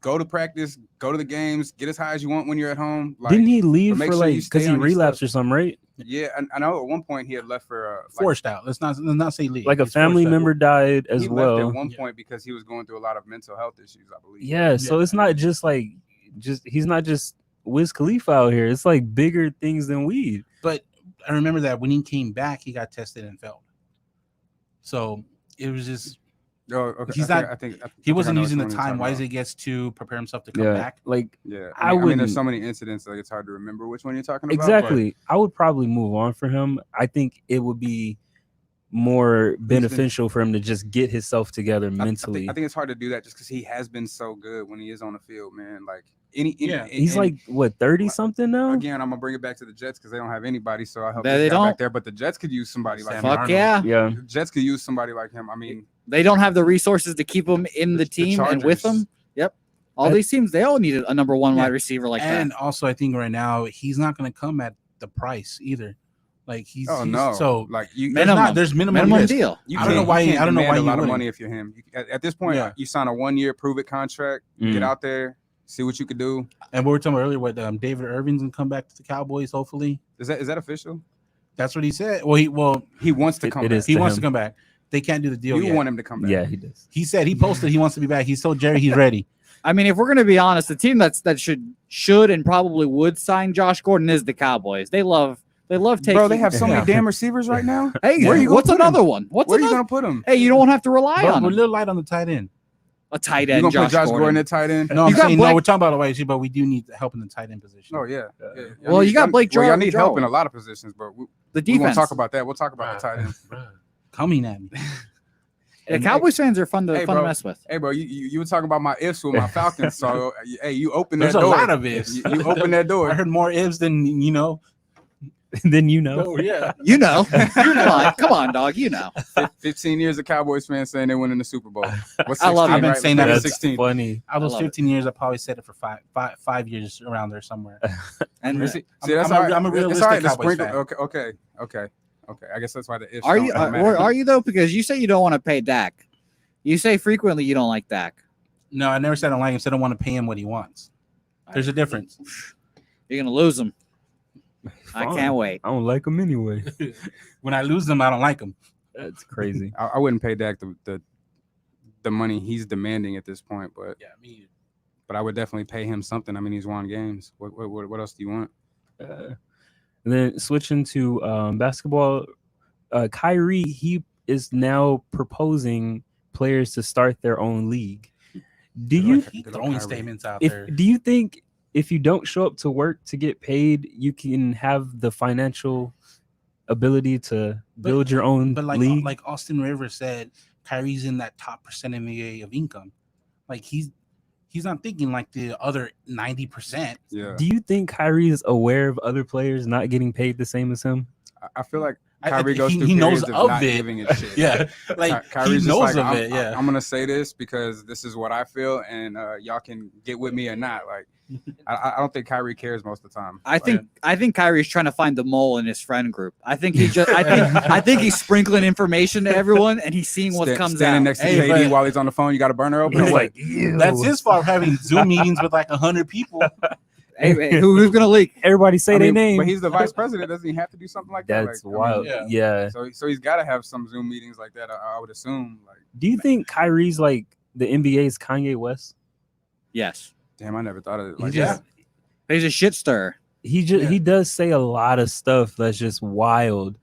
[SPEAKER 4] go to practice, go to the games, get as high as you want when you're at home. Like,
[SPEAKER 2] Didn't he leave
[SPEAKER 4] make
[SPEAKER 2] for
[SPEAKER 4] sure you
[SPEAKER 2] like because
[SPEAKER 4] stay
[SPEAKER 2] he
[SPEAKER 4] on your
[SPEAKER 2] relapsed
[SPEAKER 4] stuff.
[SPEAKER 2] or something, right?
[SPEAKER 4] Yeah, I know at one point he had left for
[SPEAKER 3] Forced out. Let's not say leave.
[SPEAKER 2] Like a
[SPEAKER 3] It's
[SPEAKER 2] family
[SPEAKER 3] forced out.
[SPEAKER 2] member died as
[SPEAKER 4] he
[SPEAKER 2] well.
[SPEAKER 4] left at one point because he was going through a lot of mental health issues, I believe.
[SPEAKER 2] Yeah, so it's not just like he's not just Wiz Khalifa out here. It's like bigger things than weed.
[SPEAKER 3] But I remember that when he came back, he got tested and failed. So it was just
[SPEAKER 4] Oh, okay.
[SPEAKER 3] He's
[SPEAKER 4] I
[SPEAKER 3] not-
[SPEAKER 4] think
[SPEAKER 3] he
[SPEAKER 4] I
[SPEAKER 3] wasn't
[SPEAKER 4] know
[SPEAKER 3] using the
[SPEAKER 4] which one you're
[SPEAKER 3] time
[SPEAKER 4] talking
[SPEAKER 3] wise
[SPEAKER 4] about.
[SPEAKER 3] he gets to prepare himself to come
[SPEAKER 2] Yeah,
[SPEAKER 3] back.
[SPEAKER 2] like
[SPEAKER 4] Yeah,
[SPEAKER 2] I
[SPEAKER 4] I mean,
[SPEAKER 2] wouldn't-
[SPEAKER 4] there's so many incidents that it's hard to remember which one you're talking about.
[SPEAKER 2] exactly. I would probably move on for him. I think it would be more beneficial for him to just get himself together mentally.
[SPEAKER 4] I think it's hard to do that just because he has been so good when he is on the field, man. Like
[SPEAKER 2] he's like what 30 something now.
[SPEAKER 4] Again, I'm gonna bring it back to the Jets because they don't have anybody, so I hope
[SPEAKER 5] They
[SPEAKER 4] this guy
[SPEAKER 5] don't.
[SPEAKER 4] back there. But the Jets could use somebody like
[SPEAKER 3] Sam
[SPEAKER 4] him.
[SPEAKER 5] Fuck
[SPEAKER 3] Darnold.
[SPEAKER 5] yeah.
[SPEAKER 2] Yeah,
[SPEAKER 4] The Jets could use somebody like him. I mean,
[SPEAKER 5] They don't have the resources to keep him in the
[SPEAKER 4] The
[SPEAKER 5] team and with
[SPEAKER 4] Chargers.
[SPEAKER 5] them. Yep. All these teams, they all need a number one
[SPEAKER 3] Yeah.
[SPEAKER 5] wide receiver like
[SPEAKER 3] And
[SPEAKER 5] that.
[SPEAKER 3] also, I think right now he's not going to come at the price either. Like he's
[SPEAKER 4] no,
[SPEAKER 3] so
[SPEAKER 4] like you,
[SPEAKER 5] Minimum.
[SPEAKER 3] there's minimum
[SPEAKER 5] Minimum
[SPEAKER 3] risk.
[SPEAKER 5] deal.
[SPEAKER 4] you
[SPEAKER 3] I don't know
[SPEAKER 4] can't-
[SPEAKER 3] why
[SPEAKER 4] you
[SPEAKER 3] he-
[SPEAKER 4] can't
[SPEAKER 3] I don't know why
[SPEAKER 4] demand
[SPEAKER 3] he
[SPEAKER 4] a lot of
[SPEAKER 3] wouldn't.
[SPEAKER 4] money if you're him. At this point,
[SPEAKER 3] Yeah.
[SPEAKER 4] you sign a 1-year prove it contract,
[SPEAKER 2] Mm.
[SPEAKER 4] get out there, see what you could do.
[SPEAKER 3] And we were talking about earlier what David Irving's gonna come back to the Cowboys. Hopefully,
[SPEAKER 4] Is that official?
[SPEAKER 3] that's what he said. Well,
[SPEAKER 4] He wants to
[SPEAKER 2] It-
[SPEAKER 4] come
[SPEAKER 2] it
[SPEAKER 4] back.
[SPEAKER 2] is.
[SPEAKER 3] he
[SPEAKER 2] To
[SPEAKER 3] wants
[SPEAKER 2] him.
[SPEAKER 3] to come back. They can't do the deal
[SPEAKER 4] You
[SPEAKER 3] yet.
[SPEAKER 4] want him to come back.
[SPEAKER 2] yeah, he does.
[SPEAKER 3] He said he posted he wants to be back. He told Jerry he's ready.
[SPEAKER 5] I mean, if we're gonna be honest, the team that should and probably would sign Josh Gordon is the Cowboys. They love taking.
[SPEAKER 4] Bro, they have so
[SPEAKER 2] Yeah.
[SPEAKER 4] many damn receivers right now.
[SPEAKER 5] Hey,
[SPEAKER 4] Where you gonna
[SPEAKER 5] what's
[SPEAKER 4] put him?
[SPEAKER 5] another one? What's
[SPEAKER 4] Where are you
[SPEAKER 5] another?
[SPEAKER 4] gonna put him?
[SPEAKER 5] Hey, you don't have to rely
[SPEAKER 3] But
[SPEAKER 5] on
[SPEAKER 3] we're a
[SPEAKER 5] him.
[SPEAKER 3] little light on the tight end.
[SPEAKER 5] A tight
[SPEAKER 4] You
[SPEAKER 5] end.
[SPEAKER 4] gonna
[SPEAKER 5] Josh
[SPEAKER 4] put Josh
[SPEAKER 5] Gordon.
[SPEAKER 4] Gordon at tight end?
[SPEAKER 3] No,
[SPEAKER 5] You
[SPEAKER 3] I'm
[SPEAKER 5] got
[SPEAKER 3] saying
[SPEAKER 5] Blake-
[SPEAKER 3] no. We're talking about wide receiver, but we do need help in the tight end position.
[SPEAKER 4] Oh yeah.
[SPEAKER 3] Yeah.
[SPEAKER 5] Well, you got Blake
[SPEAKER 4] Y'all
[SPEAKER 5] Jarwin-
[SPEAKER 4] need help in a
[SPEAKER 5] Jarwin.
[SPEAKER 4] lot of positions, but we
[SPEAKER 5] The
[SPEAKER 4] won't
[SPEAKER 5] defense.
[SPEAKER 4] talk about that. We'll talk about the tight end.
[SPEAKER 3] Coming at me.
[SPEAKER 5] The Cowboys fans are fun to
[SPEAKER 4] Hey,
[SPEAKER 5] fun to
[SPEAKER 4] bro.
[SPEAKER 5] mess with.
[SPEAKER 4] Hey, bro, you were talking about my ifs with my Falcons, so hey, you open
[SPEAKER 3] There's
[SPEAKER 4] that
[SPEAKER 3] a
[SPEAKER 4] door.
[SPEAKER 3] lot of ifs.
[SPEAKER 4] You open that
[SPEAKER 3] I
[SPEAKER 4] door.
[SPEAKER 3] heard more ifs than you know.
[SPEAKER 2] Then you know.
[SPEAKER 3] Oh yeah.
[SPEAKER 5] You know, come on, dog. You know.
[SPEAKER 4] 15 years of Cowboys fans saying they're winning the Super Bowl. What's 16,
[SPEAKER 5] I love it.
[SPEAKER 3] I've been
[SPEAKER 4] right?
[SPEAKER 3] saying
[SPEAKER 4] Let's
[SPEAKER 3] that
[SPEAKER 4] make it
[SPEAKER 2] That's
[SPEAKER 4] 16.
[SPEAKER 2] funny.
[SPEAKER 3] Out of those
[SPEAKER 5] love it.
[SPEAKER 3] 15 years, I probably said it for five years around there somewhere.
[SPEAKER 5] And
[SPEAKER 4] See, that's
[SPEAKER 3] I'm a-
[SPEAKER 4] all right.
[SPEAKER 3] I'm a
[SPEAKER 4] It's
[SPEAKER 3] realistic
[SPEAKER 4] all right to
[SPEAKER 3] Cowboys
[SPEAKER 4] sprinkle-
[SPEAKER 3] fan.
[SPEAKER 4] Okay. I guess that's why the ifs
[SPEAKER 5] are
[SPEAKER 4] don't
[SPEAKER 5] you
[SPEAKER 4] matter.
[SPEAKER 5] are you though? Because you say you don't want to pay Dak. You say frequently you don't like Dak.
[SPEAKER 3] No, I never said I don't like him. I said I don't want to pay him what he wants. There's a difference.
[SPEAKER 5] You're gonna lose him. I
[SPEAKER 2] Fine.
[SPEAKER 5] can't wait.
[SPEAKER 2] I don't like him anyway.
[SPEAKER 3] When I lose them, I don't like him.
[SPEAKER 2] That's crazy.
[SPEAKER 4] I wouldn't pay Dak the money he's demanding at this point, but
[SPEAKER 3] Yeah, me.
[SPEAKER 4] I would definitely pay him something. I mean, he's won games. What else do you want?
[SPEAKER 2] And then switching to basketball, Kyrie, he is now proposing players to start their own league. Do you
[SPEAKER 3] He's
[SPEAKER 4] Good
[SPEAKER 3] throwing
[SPEAKER 4] old Kyrie.
[SPEAKER 3] statements out there.
[SPEAKER 2] do you think if you don't show up to work to get paid, you can have the financial ability to build your own
[SPEAKER 3] But
[SPEAKER 2] league?
[SPEAKER 3] like Austin Rivers said, Kyrie's in that top percent NBA of income. Like he's not thinking like the other 90%.
[SPEAKER 4] Yeah,
[SPEAKER 2] Do you think Kyrie is aware of other players not getting paid the same as him?
[SPEAKER 4] I feel like
[SPEAKER 3] I-
[SPEAKER 4] Kyrie goes
[SPEAKER 3] he-
[SPEAKER 4] through
[SPEAKER 3] he knows
[SPEAKER 4] periods of
[SPEAKER 3] of
[SPEAKER 4] not
[SPEAKER 3] it.
[SPEAKER 4] giving a shit.
[SPEAKER 3] Yeah, like
[SPEAKER 4] Kyrie's
[SPEAKER 3] he
[SPEAKER 4] just
[SPEAKER 3] knows
[SPEAKER 4] like,
[SPEAKER 3] of it. Yeah,
[SPEAKER 4] I'm gonna say this because this is what I feel, and y'all can get with me or not. Like, I don't think Kyrie cares most of the time.
[SPEAKER 5] I think Kyrie's trying to find the mole in his friend group. I think I think he's sprinkling information to everyone and he's seeing what comes
[SPEAKER 4] standing
[SPEAKER 5] out.
[SPEAKER 4] next to
[SPEAKER 3] Hey,
[SPEAKER 4] KD
[SPEAKER 3] but-
[SPEAKER 4] while he's on the phone. You got a burner open.
[SPEAKER 2] He's
[SPEAKER 4] Hey,
[SPEAKER 2] like, ew.
[SPEAKER 3] that's his fault having Zoom meetings with like 100 people.
[SPEAKER 5] Hey, who's gonna leak?
[SPEAKER 2] Everybody say
[SPEAKER 4] I
[SPEAKER 2] their
[SPEAKER 4] mean,
[SPEAKER 2] name.
[SPEAKER 4] but he's the vice president. Doesn't he have to do something like that?
[SPEAKER 2] That's
[SPEAKER 4] Like, I mean,
[SPEAKER 2] wild.
[SPEAKER 3] yeah.
[SPEAKER 2] Yeah.
[SPEAKER 4] So he's got to have some Zoom meetings like that. I would assume. Like,
[SPEAKER 2] Do you think Kyrie's like the NBA's Kanye West?
[SPEAKER 5] Yes,
[SPEAKER 4] damn, I never thought of it
[SPEAKER 2] He
[SPEAKER 4] like
[SPEAKER 2] just-
[SPEAKER 4] that.
[SPEAKER 5] he's a shit stirrer.
[SPEAKER 2] He does say a lot of stuff that's just wild.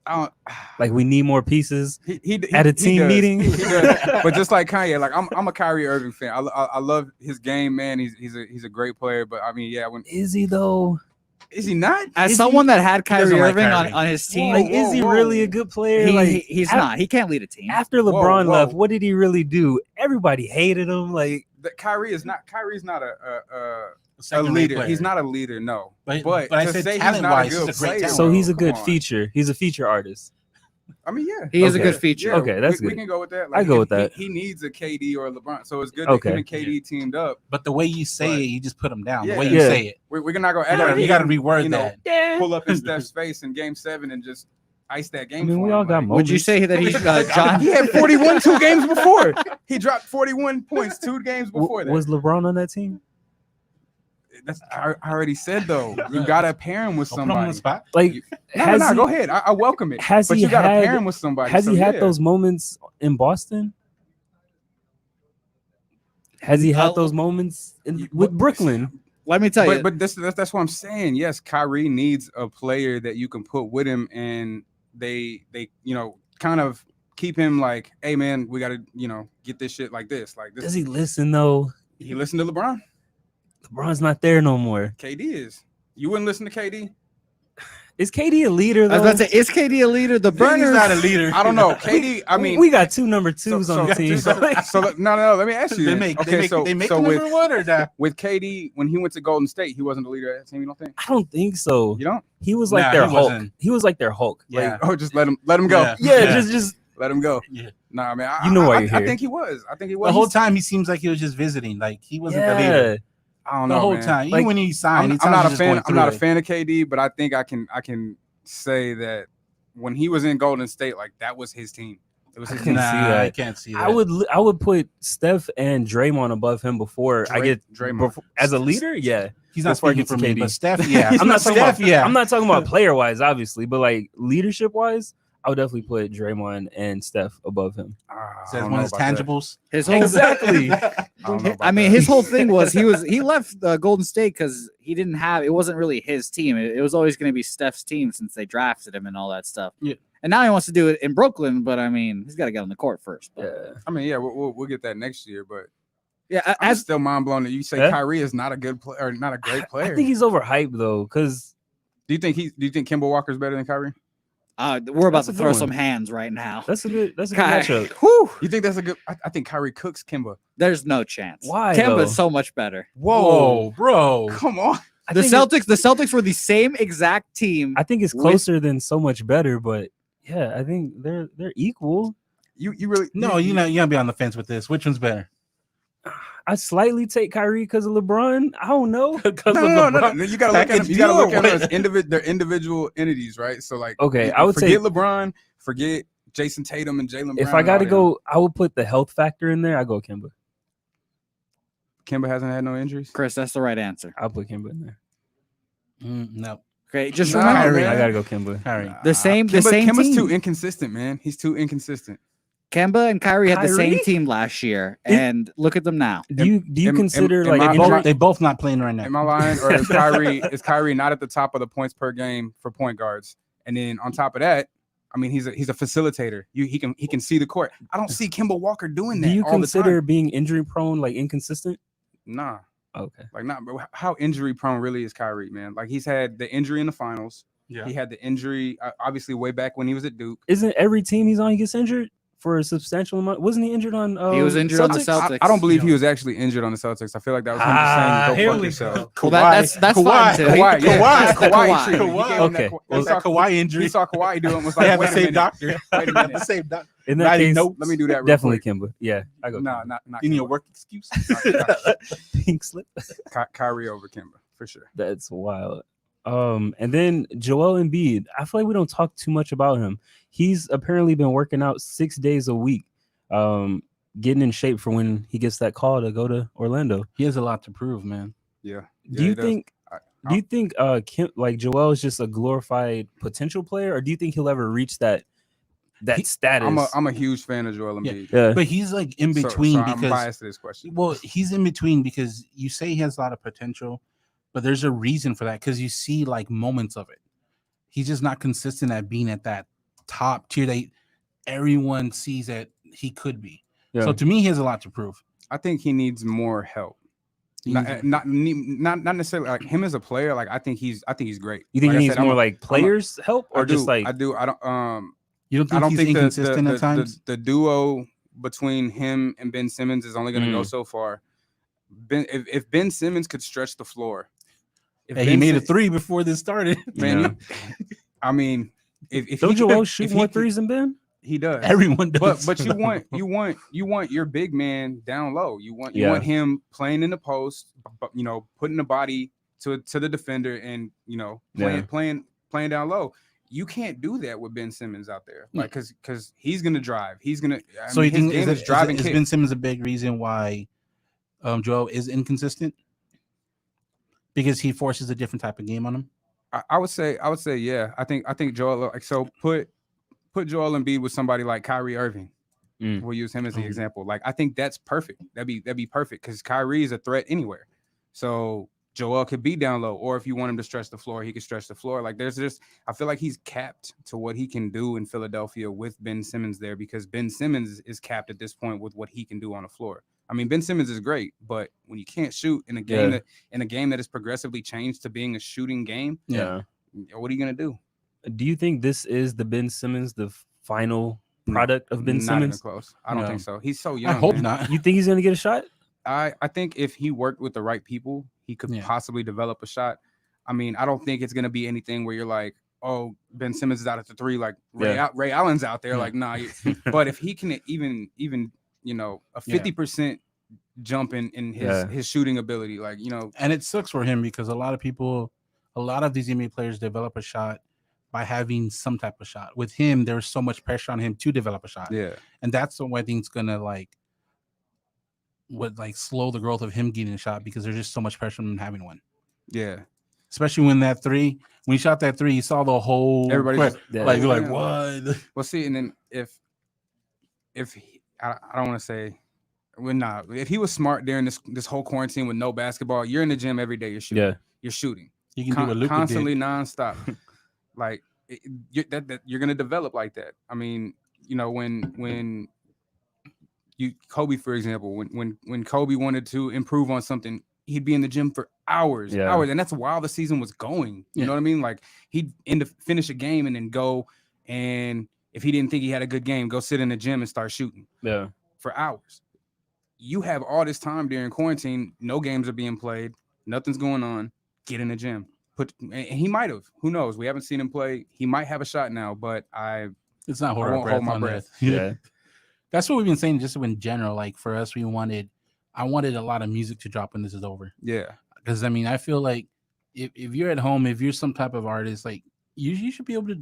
[SPEAKER 4] I don't,
[SPEAKER 2] Like we need more pieces.
[SPEAKER 4] he
[SPEAKER 2] At a
[SPEAKER 4] he
[SPEAKER 2] team
[SPEAKER 4] does.
[SPEAKER 2] meeting?
[SPEAKER 4] He does. But just like Kanye, like I'm a Kyrie Irving fan. I love his game, man. He's a great player. But I mean, yeah,
[SPEAKER 2] Is he though?
[SPEAKER 4] is he not?
[SPEAKER 5] As
[SPEAKER 2] Is
[SPEAKER 5] someone that had
[SPEAKER 3] doesn't
[SPEAKER 5] Kyrie
[SPEAKER 3] like
[SPEAKER 5] Irving
[SPEAKER 3] Kyrie.
[SPEAKER 5] on his team,
[SPEAKER 2] Like, is he
[SPEAKER 4] whoa.
[SPEAKER 2] really a good player?
[SPEAKER 5] he's
[SPEAKER 2] af-
[SPEAKER 5] not. He can't lead a team.
[SPEAKER 2] After LeBron
[SPEAKER 4] whoa.
[SPEAKER 2] left, what did he really do? Everybody hated him. Like
[SPEAKER 4] Kyrie's not a
[SPEAKER 3] Second-rate
[SPEAKER 4] leader.
[SPEAKER 3] player.
[SPEAKER 4] He's not a leader. No,
[SPEAKER 3] But
[SPEAKER 4] but
[SPEAKER 3] I
[SPEAKER 4] to
[SPEAKER 3] said
[SPEAKER 4] say he's
[SPEAKER 3] talent
[SPEAKER 4] not a
[SPEAKER 3] wise,
[SPEAKER 4] good
[SPEAKER 3] he's a great
[SPEAKER 4] player,
[SPEAKER 3] talent.
[SPEAKER 2] so, he's a
[SPEAKER 4] come
[SPEAKER 2] good
[SPEAKER 4] on.
[SPEAKER 2] feature. He's a feature artist.
[SPEAKER 4] I mean, yeah,
[SPEAKER 5] He is a
[SPEAKER 2] Okay.
[SPEAKER 5] good feature.
[SPEAKER 4] Yeah,
[SPEAKER 2] Okay, that's
[SPEAKER 4] we
[SPEAKER 2] good.
[SPEAKER 4] can go with that.
[SPEAKER 2] I go with that.
[SPEAKER 4] He needs a KD or a LeBron, so it's good
[SPEAKER 2] Okay.
[SPEAKER 4] that him and KD teamed up.
[SPEAKER 3] But the way you say
[SPEAKER 4] But-
[SPEAKER 3] it, you just put them down.
[SPEAKER 4] Yeah.
[SPEAKER 3] The way you
[SPEAKER 2] Yeah.
[SPEAKER 3] say it,
[SPEAKER 4] We're not gonna
[SPEAKER 3] you
[SPEAKER 4] act
[SPEAKER 3] gotta,
[SPEAKER 4] like he
[SPEAKER 3] you gotta
[SPEAKER 4] didn't,
[SPEAKER 3] reword
[SPEAKER 4] you know,
[SPEAKER 3] that.
[SPEAKER 2] Yeah.
[SPEAKER 4] pull up in Steph's face in Game 7 and just ice that
[SPEAKER 2] I
[SPEAKER 4] game.
[SPEAKER 2] mean,
[SPEAKER 4] for
[SPEAKER 2] we
[SPEAKER 4] him.
[SPEAKER 2] all got
[SPEAKER 4] Like,
[SPEAKER 2] moments.
[SPEAKER 5] Would you say that he's John?
[SPEAKER 4] He had 41 2 games before. He dropped 41 points 2 games before that.
[SPEAKER 2] Was LeBron on that team?
[SPEAKER 4] I already said though. You gotta pair him with
[SPEAKER 3] Don't put 'em on the
[SPEAKER 4] somebody.
[SPEAKER 3] spot.
[SPEAKER 2] Like,
[SPEAKER 4] No, go ahead. I welcome it.
[SPEAKER 2] has
[SPEAKER 4] But
[SPEAKER 2] he
[SPEAKER 4] you gotta
[SPEAKER 2] had-
[SPEAKER 4] pair him with somebody.
[SPEAKER 2] Has
[SPEAKER 4] So,
[SPEAKER 2] he had
[SPEAKER 4] yeah.
[SPEAKER 2] those moments in Boston? Has he had those moments with Brooklyn?
[SPEAKER 5] Let me tell you.
[SPEAKER 4] But that's what I'm saying. Yes, Kyrie needs a player that you can put with him, and they kind of keep him like, hey man, we gotta get this shit like this. Like this.
[SPEAKER 2] Does he listen though?
[SPEAKER 4] He listened to LeBron.
[SPEAKER 2] LeBron's not there no more.
[SPEAKER 4] KD is. You wouldn't listen to KD?
[SPEAKER 2] Is KD a leader
[SPEAKER 5] I
[SPEAKER 2] though?
[SPEAKER 5] was about to say, is KD a leader? The
[SPEAKER 3] He's
[SPEAKER 5] burners.
[SPEAKER 3] not a leader.
[SPEAKER 4] I don't know. KD. I mean,
[SPEAKER 2] we got 2 number 2s on the team.
[SPEAKER 4] So no. Let me ask you.
[SPEAKER 3] They
[SPEAKER 4] then.
[SPEAKER 3] make
[SPEAKER 4] okay,
[SPEAKER 3] they make
[SPEAKER 4] so
[SPEAKER 3] the
[SPEAKER 4] with
[SPEAKER 3] number one or not?
[SPEAKER 4] with KD when he went to Golden State, he wasn't the leader of that team. You don't think?
[SPEAKER 2] I don't think so.
[SPEAKER 4] You don't?
[SPEAKER 2] He was like
[SPEAKER 3] Nah,
[SPEAKER 2] their
[SPEAKER 3] he
[SPEAKER 2] Hulk.
[SPEAKER 3] wasn't.
[SPEAKER 2] He was like their Hulk.
[SPEAKER 3] Yeah.
[SPEAKER 4] Oh, just let him go.
[SPEAKER 3] Yeah.
[SPEAKER 2] Yeah, just
[SPEAKER 4] Let him go.
[SPEAKER 3] Yeah.
[SPEAKER 4] Nah, man.
[SPEAKER 2] You know why
[SPEAKER 4] I
[SPEAKER 2] you're here.
[SPEAKER 4] think he was.
[SPEAKER 3] The whole time he seems like he was just visiting. Like he wasn't the
[SPEAKER 2] yeah.
[SPEAKER 3] leader.
[SPEAKER 4] I don't
[SPEAKER 3] The
[SPEAKER 4] know.
[SPEAKER 3] whole
[SPEAKER 4] man.
[SPEAKER 3] time,
[SPEAKER 2] Like,
[SPEAKER 3] even when he signed,
[SPEAKER 4] I'm not a fan. I'm not a fan of KD, but I think I can say that when he was in Golden State, like that was his team. It was
[SPEAKER 2] I
[SPEAKER 4] his
[SPEAKER 2] can
[SPEAKER 4] team.
[SPEAKER 2] see that.
[SPEAKER 3] I can't see that.
[SPEAKER 2] I would put Steph and Draymond above him before I get
[SPEAKER 4] Draymond
[SPEAKER 2] as a leader. Yeah,
[SPEAKER 3] He's not
[SPEAKER 2] before I
[SPEAKER 3] speaking
[SPEAKER 2] get to
[SPEAKER 3] for me,
[SPEAKER 2] KD.
[SPEAKER 3] but Steph, yeah.
[SPEAKER 2] I'm not talking
[SPEAKER 3] Steph,
[SPEAKER 2] about.
[SPEAKER 3] yeah.
[SPEAKER 2] I'm not talking about player wise, obviously, but like leadership wise, I would definitely put Draymond and Steph above him.
[SPEAKER 3] So that's one of his tangibles.
[SPEAKER 5] His whole
[SPEAKER 2] Exactly.
[SPEAKER 5] I mean, his whole thing was he left Golden State because he didn't have. It wasn't really his team. It was always going to be Steph's team since they drafted him and all that stuff.
[SPEAKER 3] Yeah.
[SPEAKER 5] And now he wants to do it in Brooklyn, but I mean, he's got to get on the court first. But,
[SPEAKER 2] Yeah.
[SPEAKER 4] I mean, yeah, we'll get that next year, but
[SPEAKER 5] yeah.
[SPEAKER 4] I'm still mind blown that you say
[SPEAKER 2] Yeah.
[SPEAKER 4] Kyrie is not a good player or not a great player.
[SPEAKER 2] I think he's overhyped though, because
[SPEAKER 4] Do you think Kemba Walker is better than Kyrie?
[SPEAKER 5] We're about
[SPEAKER 2] That's
[SPEAKER 5] to
[SPEAKER 2] a good
[SPEAKER 5] throw
[SPEAKER 2] one.
[SPEAKER 5] some hands right now.
[SPEAKER 2] that's a good
[SPEAKER 5] Ky-
[SPEAKER 2] matchup.
[SPEAKER 5] Whew,
[SPEAKER 4] You think that's a good? I think Kyrie cooks Kemba.
[SPEAKER 5] there's no chance.
[SPEAKER 2] Why,
[SPEAKER 5] Kemba's
[SPEAKER 2] though?
[SPEAKER 5] so much better.
[SPEAKER 3] Whoa, bro.
[SPEAKER 4] Come on.
[SPEAKER 2] I
[SPEAKER 5] The
[SPEAKER 2] think
[SPEAKER 5] Celtics were the same exact team.
[SPEAKER 2] I think it's
[SPEAKER 5] with-
[SPEAKER 2] closer than so much better, but yeah, I think they're equal.
[SPEAKER 4] You really
[SPEAKER 3] No, you gotta be on the fence with this. Which one's better?
[SPEAKER 2] I slightly take Kyrie because of LeBron. I don't know.
[SPEAKER 4] No. You gotta look at
[SPEAKER 3] Package
[SPEAKER 4] them. You gotta look
[SPEAKER 3] deal,
[SPEAKER 4] at them
[SPEAKER 3] what?
[SPEAKER 4] as their individual entities, right? So like,
[SPEAKER 2] Okay, I would say
[SPEAKER 4] forget LeBron, forget Jason Tatum and Jaylen Brown.
[SPEAKER 2] if I
[SPEAKER 4] and
[SPEAKER 2] got to
[SPEAKER 4] all them.
[SPEAKER 2] go, I would put the health factor in there. I go Kemba.
[SPEAKER 4] Kemba hasn't had no injuries.
[SPEAKER 5] Chris, that's the right answer.
[SPEAKER 2] I'll put Kemba in there.
[SPEAKER 3] No,
[SPEAKER 5] Okay, just
[SPEAKER 4] Nah,
[SPEAKER 5] remember
[SPEAKER 3] Kyrie.
[SPEAKER 4] man.
[SPEAKER 2] I gotta go Kemba.
[SPEAKER 3] Kyrie.
[SPEAKER 5] the same
[SPEAKER 4] Kemba's
[SPEAKER 5] team.
[SPEAKER 4] too inconsistent, man. He's too inconsistent.
[SPEAKER 5] Kemba and Kyrie had the same
[SPEAKER 2] Kyrie?
[SPEAKER 5] team last year,
[SPEAKER 2] It-
[SPEAKER 5] and look at them now.
[SPEAKER 2] Do you
[SPEAKER 4] am-
[SPEAKER 2] consider
[SPEAKER 4] am
[SPEAKER 2] like
[SPEAKER 4] I
[SPEAKER 2] injury-
[SPEAKER 4] both-
[SPEAKER 3] They both not playing right now.
[SPEAKER 4] Am I lying, or is Kyrie not at the top of the points per game for point guards? And then on top of that, I mean, he's a facilitator. He can see the court. I don't see Kemba Walker doing that.
[SPEAKER 2] do you
[SPEAKER 4] all the
[SPEAKER 2] consider
[SPEAKER 4] time.
[SPEAKER 2] being injury prone, like inconsistent?
[SPEAKER 4] Nah,
[SPEAKER 2] Okay.
[SPEAKER 4] like not. But how injury prone really is Kyrie, man? Like he's had the injury in the finals.
[SPEAKER 3] Yeah.
[SPEAKER 4] He had the injury obviously way back when he was at Duke.
[SPEAKER 2] Isn't every team he's on he gets injured for a substantial amount? Wasn't he injured on?
[SPEAKER 5] He was injured on the Celtics.
[SPEAKER 4] I don't believe
[SPEAKER 3] You
[SPEAKER 4] he
[SPEAKER 3] know.
[SPEAKER 4] was actually injured on the Celtics. I feel like that was him
[SPEAKER 3] Here
[SPEAKER 4] just saying, "Go fuck
[SPEAKER 3] we
[SPEAKER 4] yourself."
[SPEAKER 3] go.
[SPEAKER 5] Well, that's
[SPEAKER 3] Kawhi.
[SPEAKER 5] fine too.
[SPEAKER 4] Kawhi, yeah,
[SPEAKER 3] Kawhi.
[SPEAKER 4] that's the
[SPEAKER 5] Kawhi.
[SPEAKER 4] Kawhi treatment. He
[SPEAKER 3] Kawhi.
[SPEAKER 4] gave him that
[SPEAKER 2] Okay.
[SPEAKER 4] Ka-
[SPEAKER 3] Well,
[SPEAKER 4] he saw
[SPEAKER 3] Kawhi injury.
[SPEAKER 4] He saw Kawhi do it and was
[SPEAKER 3] They
[SPEAKER 4] like,
[SPEAKER 3] have
[SPEAKER 4] "Wait
[SPEAKER 3] the
[SPEAKER 4] a
[SPEAKER 3] same
[SPEAKER 4] minute,
[SPEAKER 3] doctor.
[SPEAKER 4] wait a
[SPEAKER 3] They have the
[SPEAKER 4] minute.
[SPEAKER 3] same doctor.
[SPEAKER 2] In that
[SPEAKER 3] Writing
[SPEAKER 2] case,
[SPEAKER 3] notes.
[SPEAKER 4] Let me do that." Real
[SPEAKER 2] definitely
[SPEAKER 4] quick.
[SPEAKER 2] Kemba. Yeah, I go.
[SPEAKER 4] No,
[SPEAKER 2] Kemba.
[SPEAKER 4] not
[SPEAKER 3] You need a
[SPEAKER 4] Kemba.
[SPEAKER 3] work excuse?
[SPEAKER 2] Pink slip.
[SPEAKER 4] Kyrie over Kemba for sure.
[SPEAKER 2] That's wild. And then Joel Embiid. I feel like we don't talk too much about him. He's apparently been working out 6 days a week, getting in shape for when he gets that call to go to Orlando.
[SPEAKER 3] He has a lot to prove, man.
[SPEAKER 4] Yeah.
[SPEAKER 2] Do
[SPEAKER 4] he
[SPEAKER 2] you
[SPEAKER 4] does.
[SPEAKER 2] think? Do you think like Joel is just a glorified potential player, or do you think he'll ever reach that status?
[SPEAKER 4] I'm a huge fan of Joel Embiid.
[SPEAKER 2] yeah.
[SPEAKER 3] But he's like in
[SPEAKER 4] So-
[SPEAKER 3] between
[SPEAKER 4] so I'm
[SPEAKER 3] because
[SPEAKER 4] biased to this question.
[SPEAKER 3] well, he's in between because you say he has a lot of potential, but there's a reason for that because you see like moments of it. He's just not consistent at being at that top tier that everyone sees that he could be.
[SPEAKER 2] Yeah.
[SPEAKER 3] So to me, he has a lot to prove.
[SPEAKER 4] I think he needs more help. Not necessarily like him as a player. Like I think he's great.
[SPEAKER 2] You think
[SPEAKER 4] Like I
[SPEAKER 2] he needs
[SPEAKER 4] said,
[SPEAKER 2] more like players help, or
[SPEAKER 4] I
[SPEAKER 2] just
[SPEAKER 4] do,
[SPEAKER 2] like
[SPEAKER 4] I don't.
[SPEAKER 3] You don't think
[SPEAKER 4] I don't
[SPEAKER 3] he's
[SPEAKER 4] think
[SPEAKER 3] inconsistent at times?
[SPEAKER 4] the duo between him and Ben Simmons is only going to go so far. If Ben Simmons could stretch the floor, if
[SPEAKER 3] Hey, he
[SPEAKER 4] Ben
[SPEAKER 3] made a
[SPEAKER 4] Sim-
[SPEAKER 3] three before this started.
[SPEAKER 4] man.
[SPEAKER 2] Yeah.
[SPEAKER 4] I mean, if
[SPEAKER 2] Don't
[SPEAKER 4] he
[SPEAKER 2] Joel
[SPEAKER 4] could-
[SPEAKER 2] shoot
[SPEAKER 4] if
[SPEAKER 2] more
[SPEAKER 4] he could-
[SPEAKER 2] threes than Ben?
[SPEAKER 4] He does.
[SPEAKER 3] Everyone does.
[SPEAKER 4] But you want your big man down low. You want him playing in the post, putting the body to the defender and playing down low. You can't do that with Ben Simmons out there, like because he's gonna drive. He's gonna.
[SPEAKER 3] So you think
[SPEAKER 4] is driving?
[SPEAKER 3] Is Ben Simmons a big reason why Joel is inconsistent? Because he forces a different type of game on him.
[SPEAKER 4] I would say yeah. I think Joel. Like, so put Joel Embiid with somebody like Kyrie Irving. We'll use him as the example. Like, I think that's perfect. That'd be perfect because Kyrie is a threat anywhere. So Joel could be down low, or if you want him to stretch the floor, he could stretch the floor. Like, there's just, I feel like he's capped to what he can do in Philadelphia with Ben Simmons there, because Ben Simmons is capped at this point with what he can do on the floor. I mean, Ben Simmons is great, but when you can't shoot in a game that is progressively changed to being a shooting game, what are you gonna do?
[SPEAKER 2] Do you think this is the Ben Simmons, the final product of Ben
[SPEAKER 4] Not
[SPEAKER 2] Simmons?
[SPEAKER 4] even close. I don't think so. He's so young.
[SPEAKER 3] I hope
[SPEAKER 4] man.
[SPEAKER 3] not.
[SPEAKER 2] You think he's gonna get a shot?
[SPEAKER 4] I think if he worked with the right people, he could possibly develop a shot. I mean, I don't think it's gonna be anything where you're like, oh, Ben Simmons is out at the three, like Ray Allen's out there, like nah. But if he can even a 50% jump in his shooting ability, like
[SPEAKER 3] and it sucks for him because a lot of these NBA players develop a shot by having some type of shot. With him, there's so much pressure on him to develop a shot.
[SPEAKER 4] Yeah,
[SPEAKER 3] and that's the one thing that's gonna slow the growth of him getting a shot because there's just so much pressure on him having one.
[SPEAKER 4] Yeah,
[SPEAKER 3] especially when he shot that three, he saw the whole
[SPEAKER 4] everybody
[SPEAKER 3] you're like what?
[SPEAKER 4] Well, see, and then if I don't want to say. Well, nah. If he was smart during this whole quarantine with no basketball, you're in the gym every day. You're shooting. Yeah. You're shooting.
[SPEAKER 3] You can do what Luka
[SPEAKER 4] constantly,
[SPEAKER 3] did.
[SPEAKER 4] nonstop. Like you're gonna develop like that. I mean, when Kobe, for example, when Kobe wanted to improve on something, he'd be in the gym for hours, and that's while the season was going. You know what I mean? Like he'd finish a game and then go, and if he didn't think he had a good game, go sit in the gym and start shooting.
[SPEAKER 2] Yeah.
[SPEAKER 4] For hours. You have all this time during quarantine, no games are being played, nothing's going on. Get in the gym. And he might have. Who knows? We haven't seen him play. He might have a shot now, but
[SPEAKER 3] it's not hold my breath.
[SPEAKER 2] Yeah.
[SPEAKER 3] That's what we've been saying just in general. Like for us, I wanted a lot of music to drop when this is over.
[SPEAKER 4] Yeah.
[SPEAKER 3] Because I mean, I feel like if you're at home, if you're some type of artist, like you should be able to,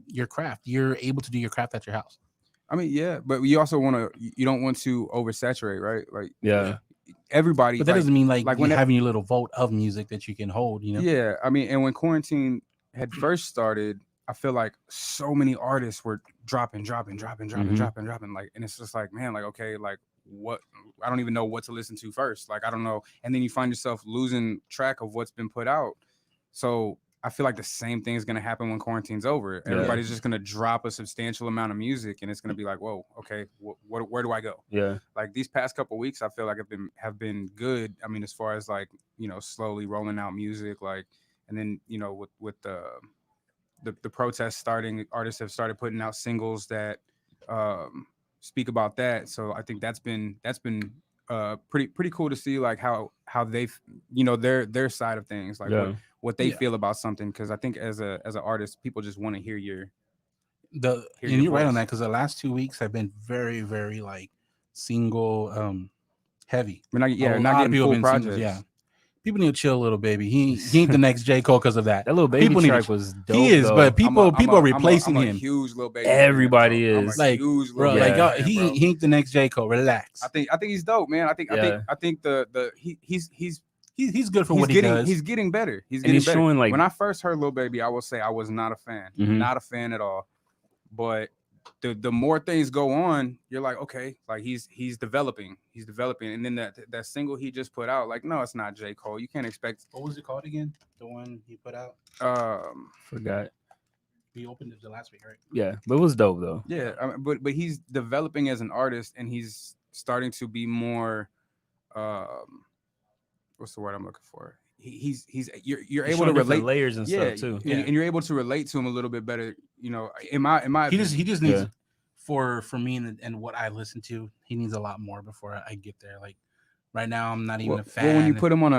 [SPEAKER 3] your craft. You're able to do your craft at your house.
[SPEAKER 4] I mean, yeah, but you also you don't want to oversaturate, right? Like, everybody.
[SPEAKER 3] But that doesn't mean like when having your little vault of music that you can hold,
[SPEAKER 4] Yeah, I mean, and when quarantine had first started, I feel like so many artists were dropping, like, and it's just like, man, like, okay, like what? I don't even know what to listen to first. Like, I don't know, and then you find yourself losing track of what's been put out. So I feel like the same thing is going to happen when quarantine's over. Everybody's just going to drop a substantial amount of music, and it's going to be like, whoa, okay, where do I go?
[SPEAKER 2] Yeah.
[SPEAKER 4] Like these past couple of weeks, I feel like have been good. I mean, as far as like, slowly rolling out music, like, and then, with the protests starting, artists have started putting out singles that speak about that. So I think that's been pretty cool to see, like how they've, their side of things, like what they feel about something, because I think as an artist, people just want to hear your
[SPEAKER 3] and you're right on that, because the last 2 weeks have been very, very like single heavy.
[SPEAKER 4] We're not getting full projects.
[SPEAKER 3] People need to chill, little baby. He ain't the next J. Cole because of that.
[SPEAKER 2] That little baby track was dope.
[SPEAKER 3] He is,
[SPEAKER 2] though.
[SPEAKER 3] but people are replacing him.
[SPEAKER 4] I'm a huge little baby.
[SPEAKER 2] Everybody is
[SPEAKER 3] like, bro. Like he ain't the next J. Cole. Relax.
[SPEAKER 4] I think he's dope, man. I think he's good for
[SPEAKER 3] what he does.
[SPEAKER 4] He's getting better. He's
[SPEAKER 2] showing like,
[SPEAKER 4] when I first heard Lil Baby, I will say I was not a fan, not a fan at all. But the more things go on, you're like, okay, like he's developing, and then that single he just put out, like, no, it's not J. Cole. You can't expect.
[SPEAKER 3] What was it called again? The one he put out?
[SPEAKER 2] Forgot.
[SPEAKER 3] We opened it the last week, right?
[SPEAKER 2] Yeah, but it was dope though.
[SPEAKER 4] Yeah, I mean, but he's developing as an artist, and he's starting to be more. What's the word I'm looking for? You're able to relate
[SPEAKER 2] layers and stuff too,
[SPEAKER 4] and you're able to relate to him a little bit better. In my
[SPEAKER 3] he just needs for me and what I listen to, he needs a lot more before I get there. Like Right now, I'm not even a fan.
[SPEAKER 4] Well, when you put him on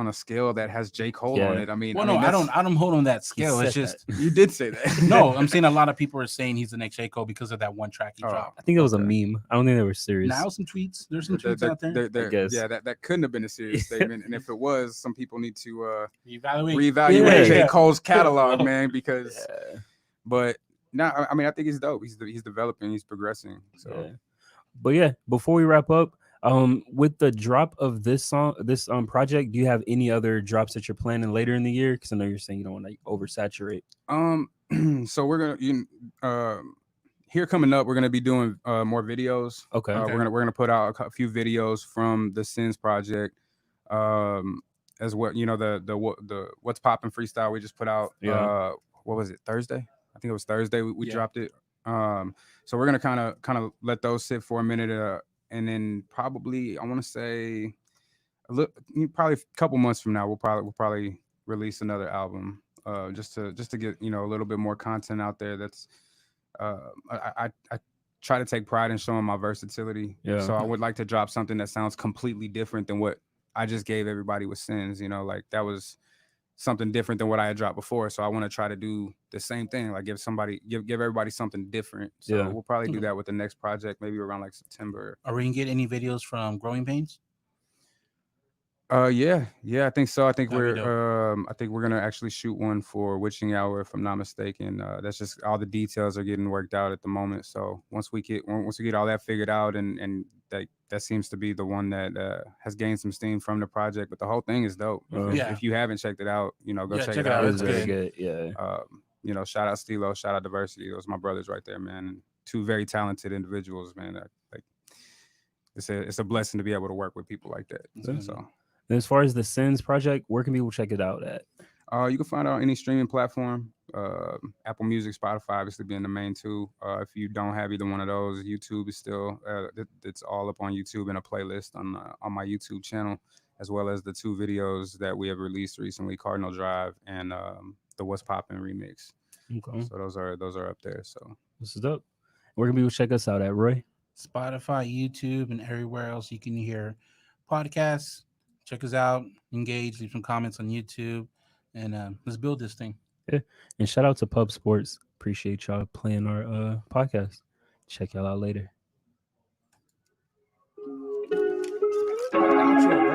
[SPEAKER 4] a scale that has J. Cole on it, I mean,
[SPEAKER 3] I don't hold on that scale. It's just
[SPEAKER 4] you did say that.
[SPEAKER 3] No, I'm saying a lot of people are saying he's the next Jayco because of that one track he dropped.
[SPEAKER 2] I think it was a meme. I don't think they were serious.
[SPEAKER 3] Now some tweets. There's some tweets out there.
[SPEAKER 2] I guess.
[SPEAKER 4] Yeah, that couldn't have been a serious statement. And if it was, some people need to
[SPEAKER 3] reevaluate
[SPEAKER 4] J. Cole's catalog, man. Because, but now, I mean, I think he's dope. He's developing. He's progressing. So,
[SPEAKER 2] but yeah, before we wrap up. With the drop of this project, do you have any other drops that you're planning later in the year? Because I know you're saying you don't want to oversaturate.
[SPEAKER 4] So we're gonna here coming up, we're gonna be doing more videos.
[SPEAKER 2] Okay.
[SPEAKER 4] We're gonna put out a few videos from the Sins project, as well. You know the What's Poppin' freestyle we just put out. What was it, Thursday? I think it was Thursday. We dropped it. So we're gonna kind of let those sit for a minute. And then probably I want to say probably a couple months from now we'll probably release another album just to get a little bit more content out there. That's I try to take pride in showing my versatility. So I would like to drop something that sounds completely different than what I just gave everybody with Sins. Like that was something different than what I had dropped before. So I want to try to do the same thing, like give everybody something different. So we'll probably do that with the next project, maybe around like September.
[SPEAKER 3] Are we gonna get any videos from Growing Pains?
[SPEAKER 4] Yeah, I think so. I think we're gonna actually shoot one for Witching Hour, if I'm not mistaken. That's just all the details are getting worked out at the moment. So once we get all that figured out, and that seems to be the one that has gained some steam from the project. But the whole thing is dope. If you haven't checked it out, go check it out.
[SPEAKER 2] It's very good. Yeah.
[SPEAKER 4] Shout out Stilo, shout out Diversity. Those are my brothers right there, man. And two very talented individuals, man. It's a blessing to be able to work with people like that. So.
[SPEAKER 2] And as far as the Sins project, where can people check it out at?
[SPEAKER 4] You can find it on any streaming platform, Apple Music, Spotify, obviously being the main two. If you don't have either one of those, YouTube is still it's all up on YouTube in a playlist on my YouTube channel, as well as the two videos that we have released recently, Cardinal Drive and the What's Poppin' remix.
[SPEAKER 2] Okay.
[SPEAKER 4] So those are up there. So
[SPEAKER 2] this is dope. Where can people check us out at, Roy?
[SPEAKER 3] Spotify, YouTube, and everywhere else you can hear podcasts. Check us out, engage, leave some comments on YouTube, and let's build this thing.
[SPEAKER 2] Yeah. And shout out to Pub Sports. Appreciate y'all playing our podcast. Check y'all out later.
[SPEAKER 3] Outro.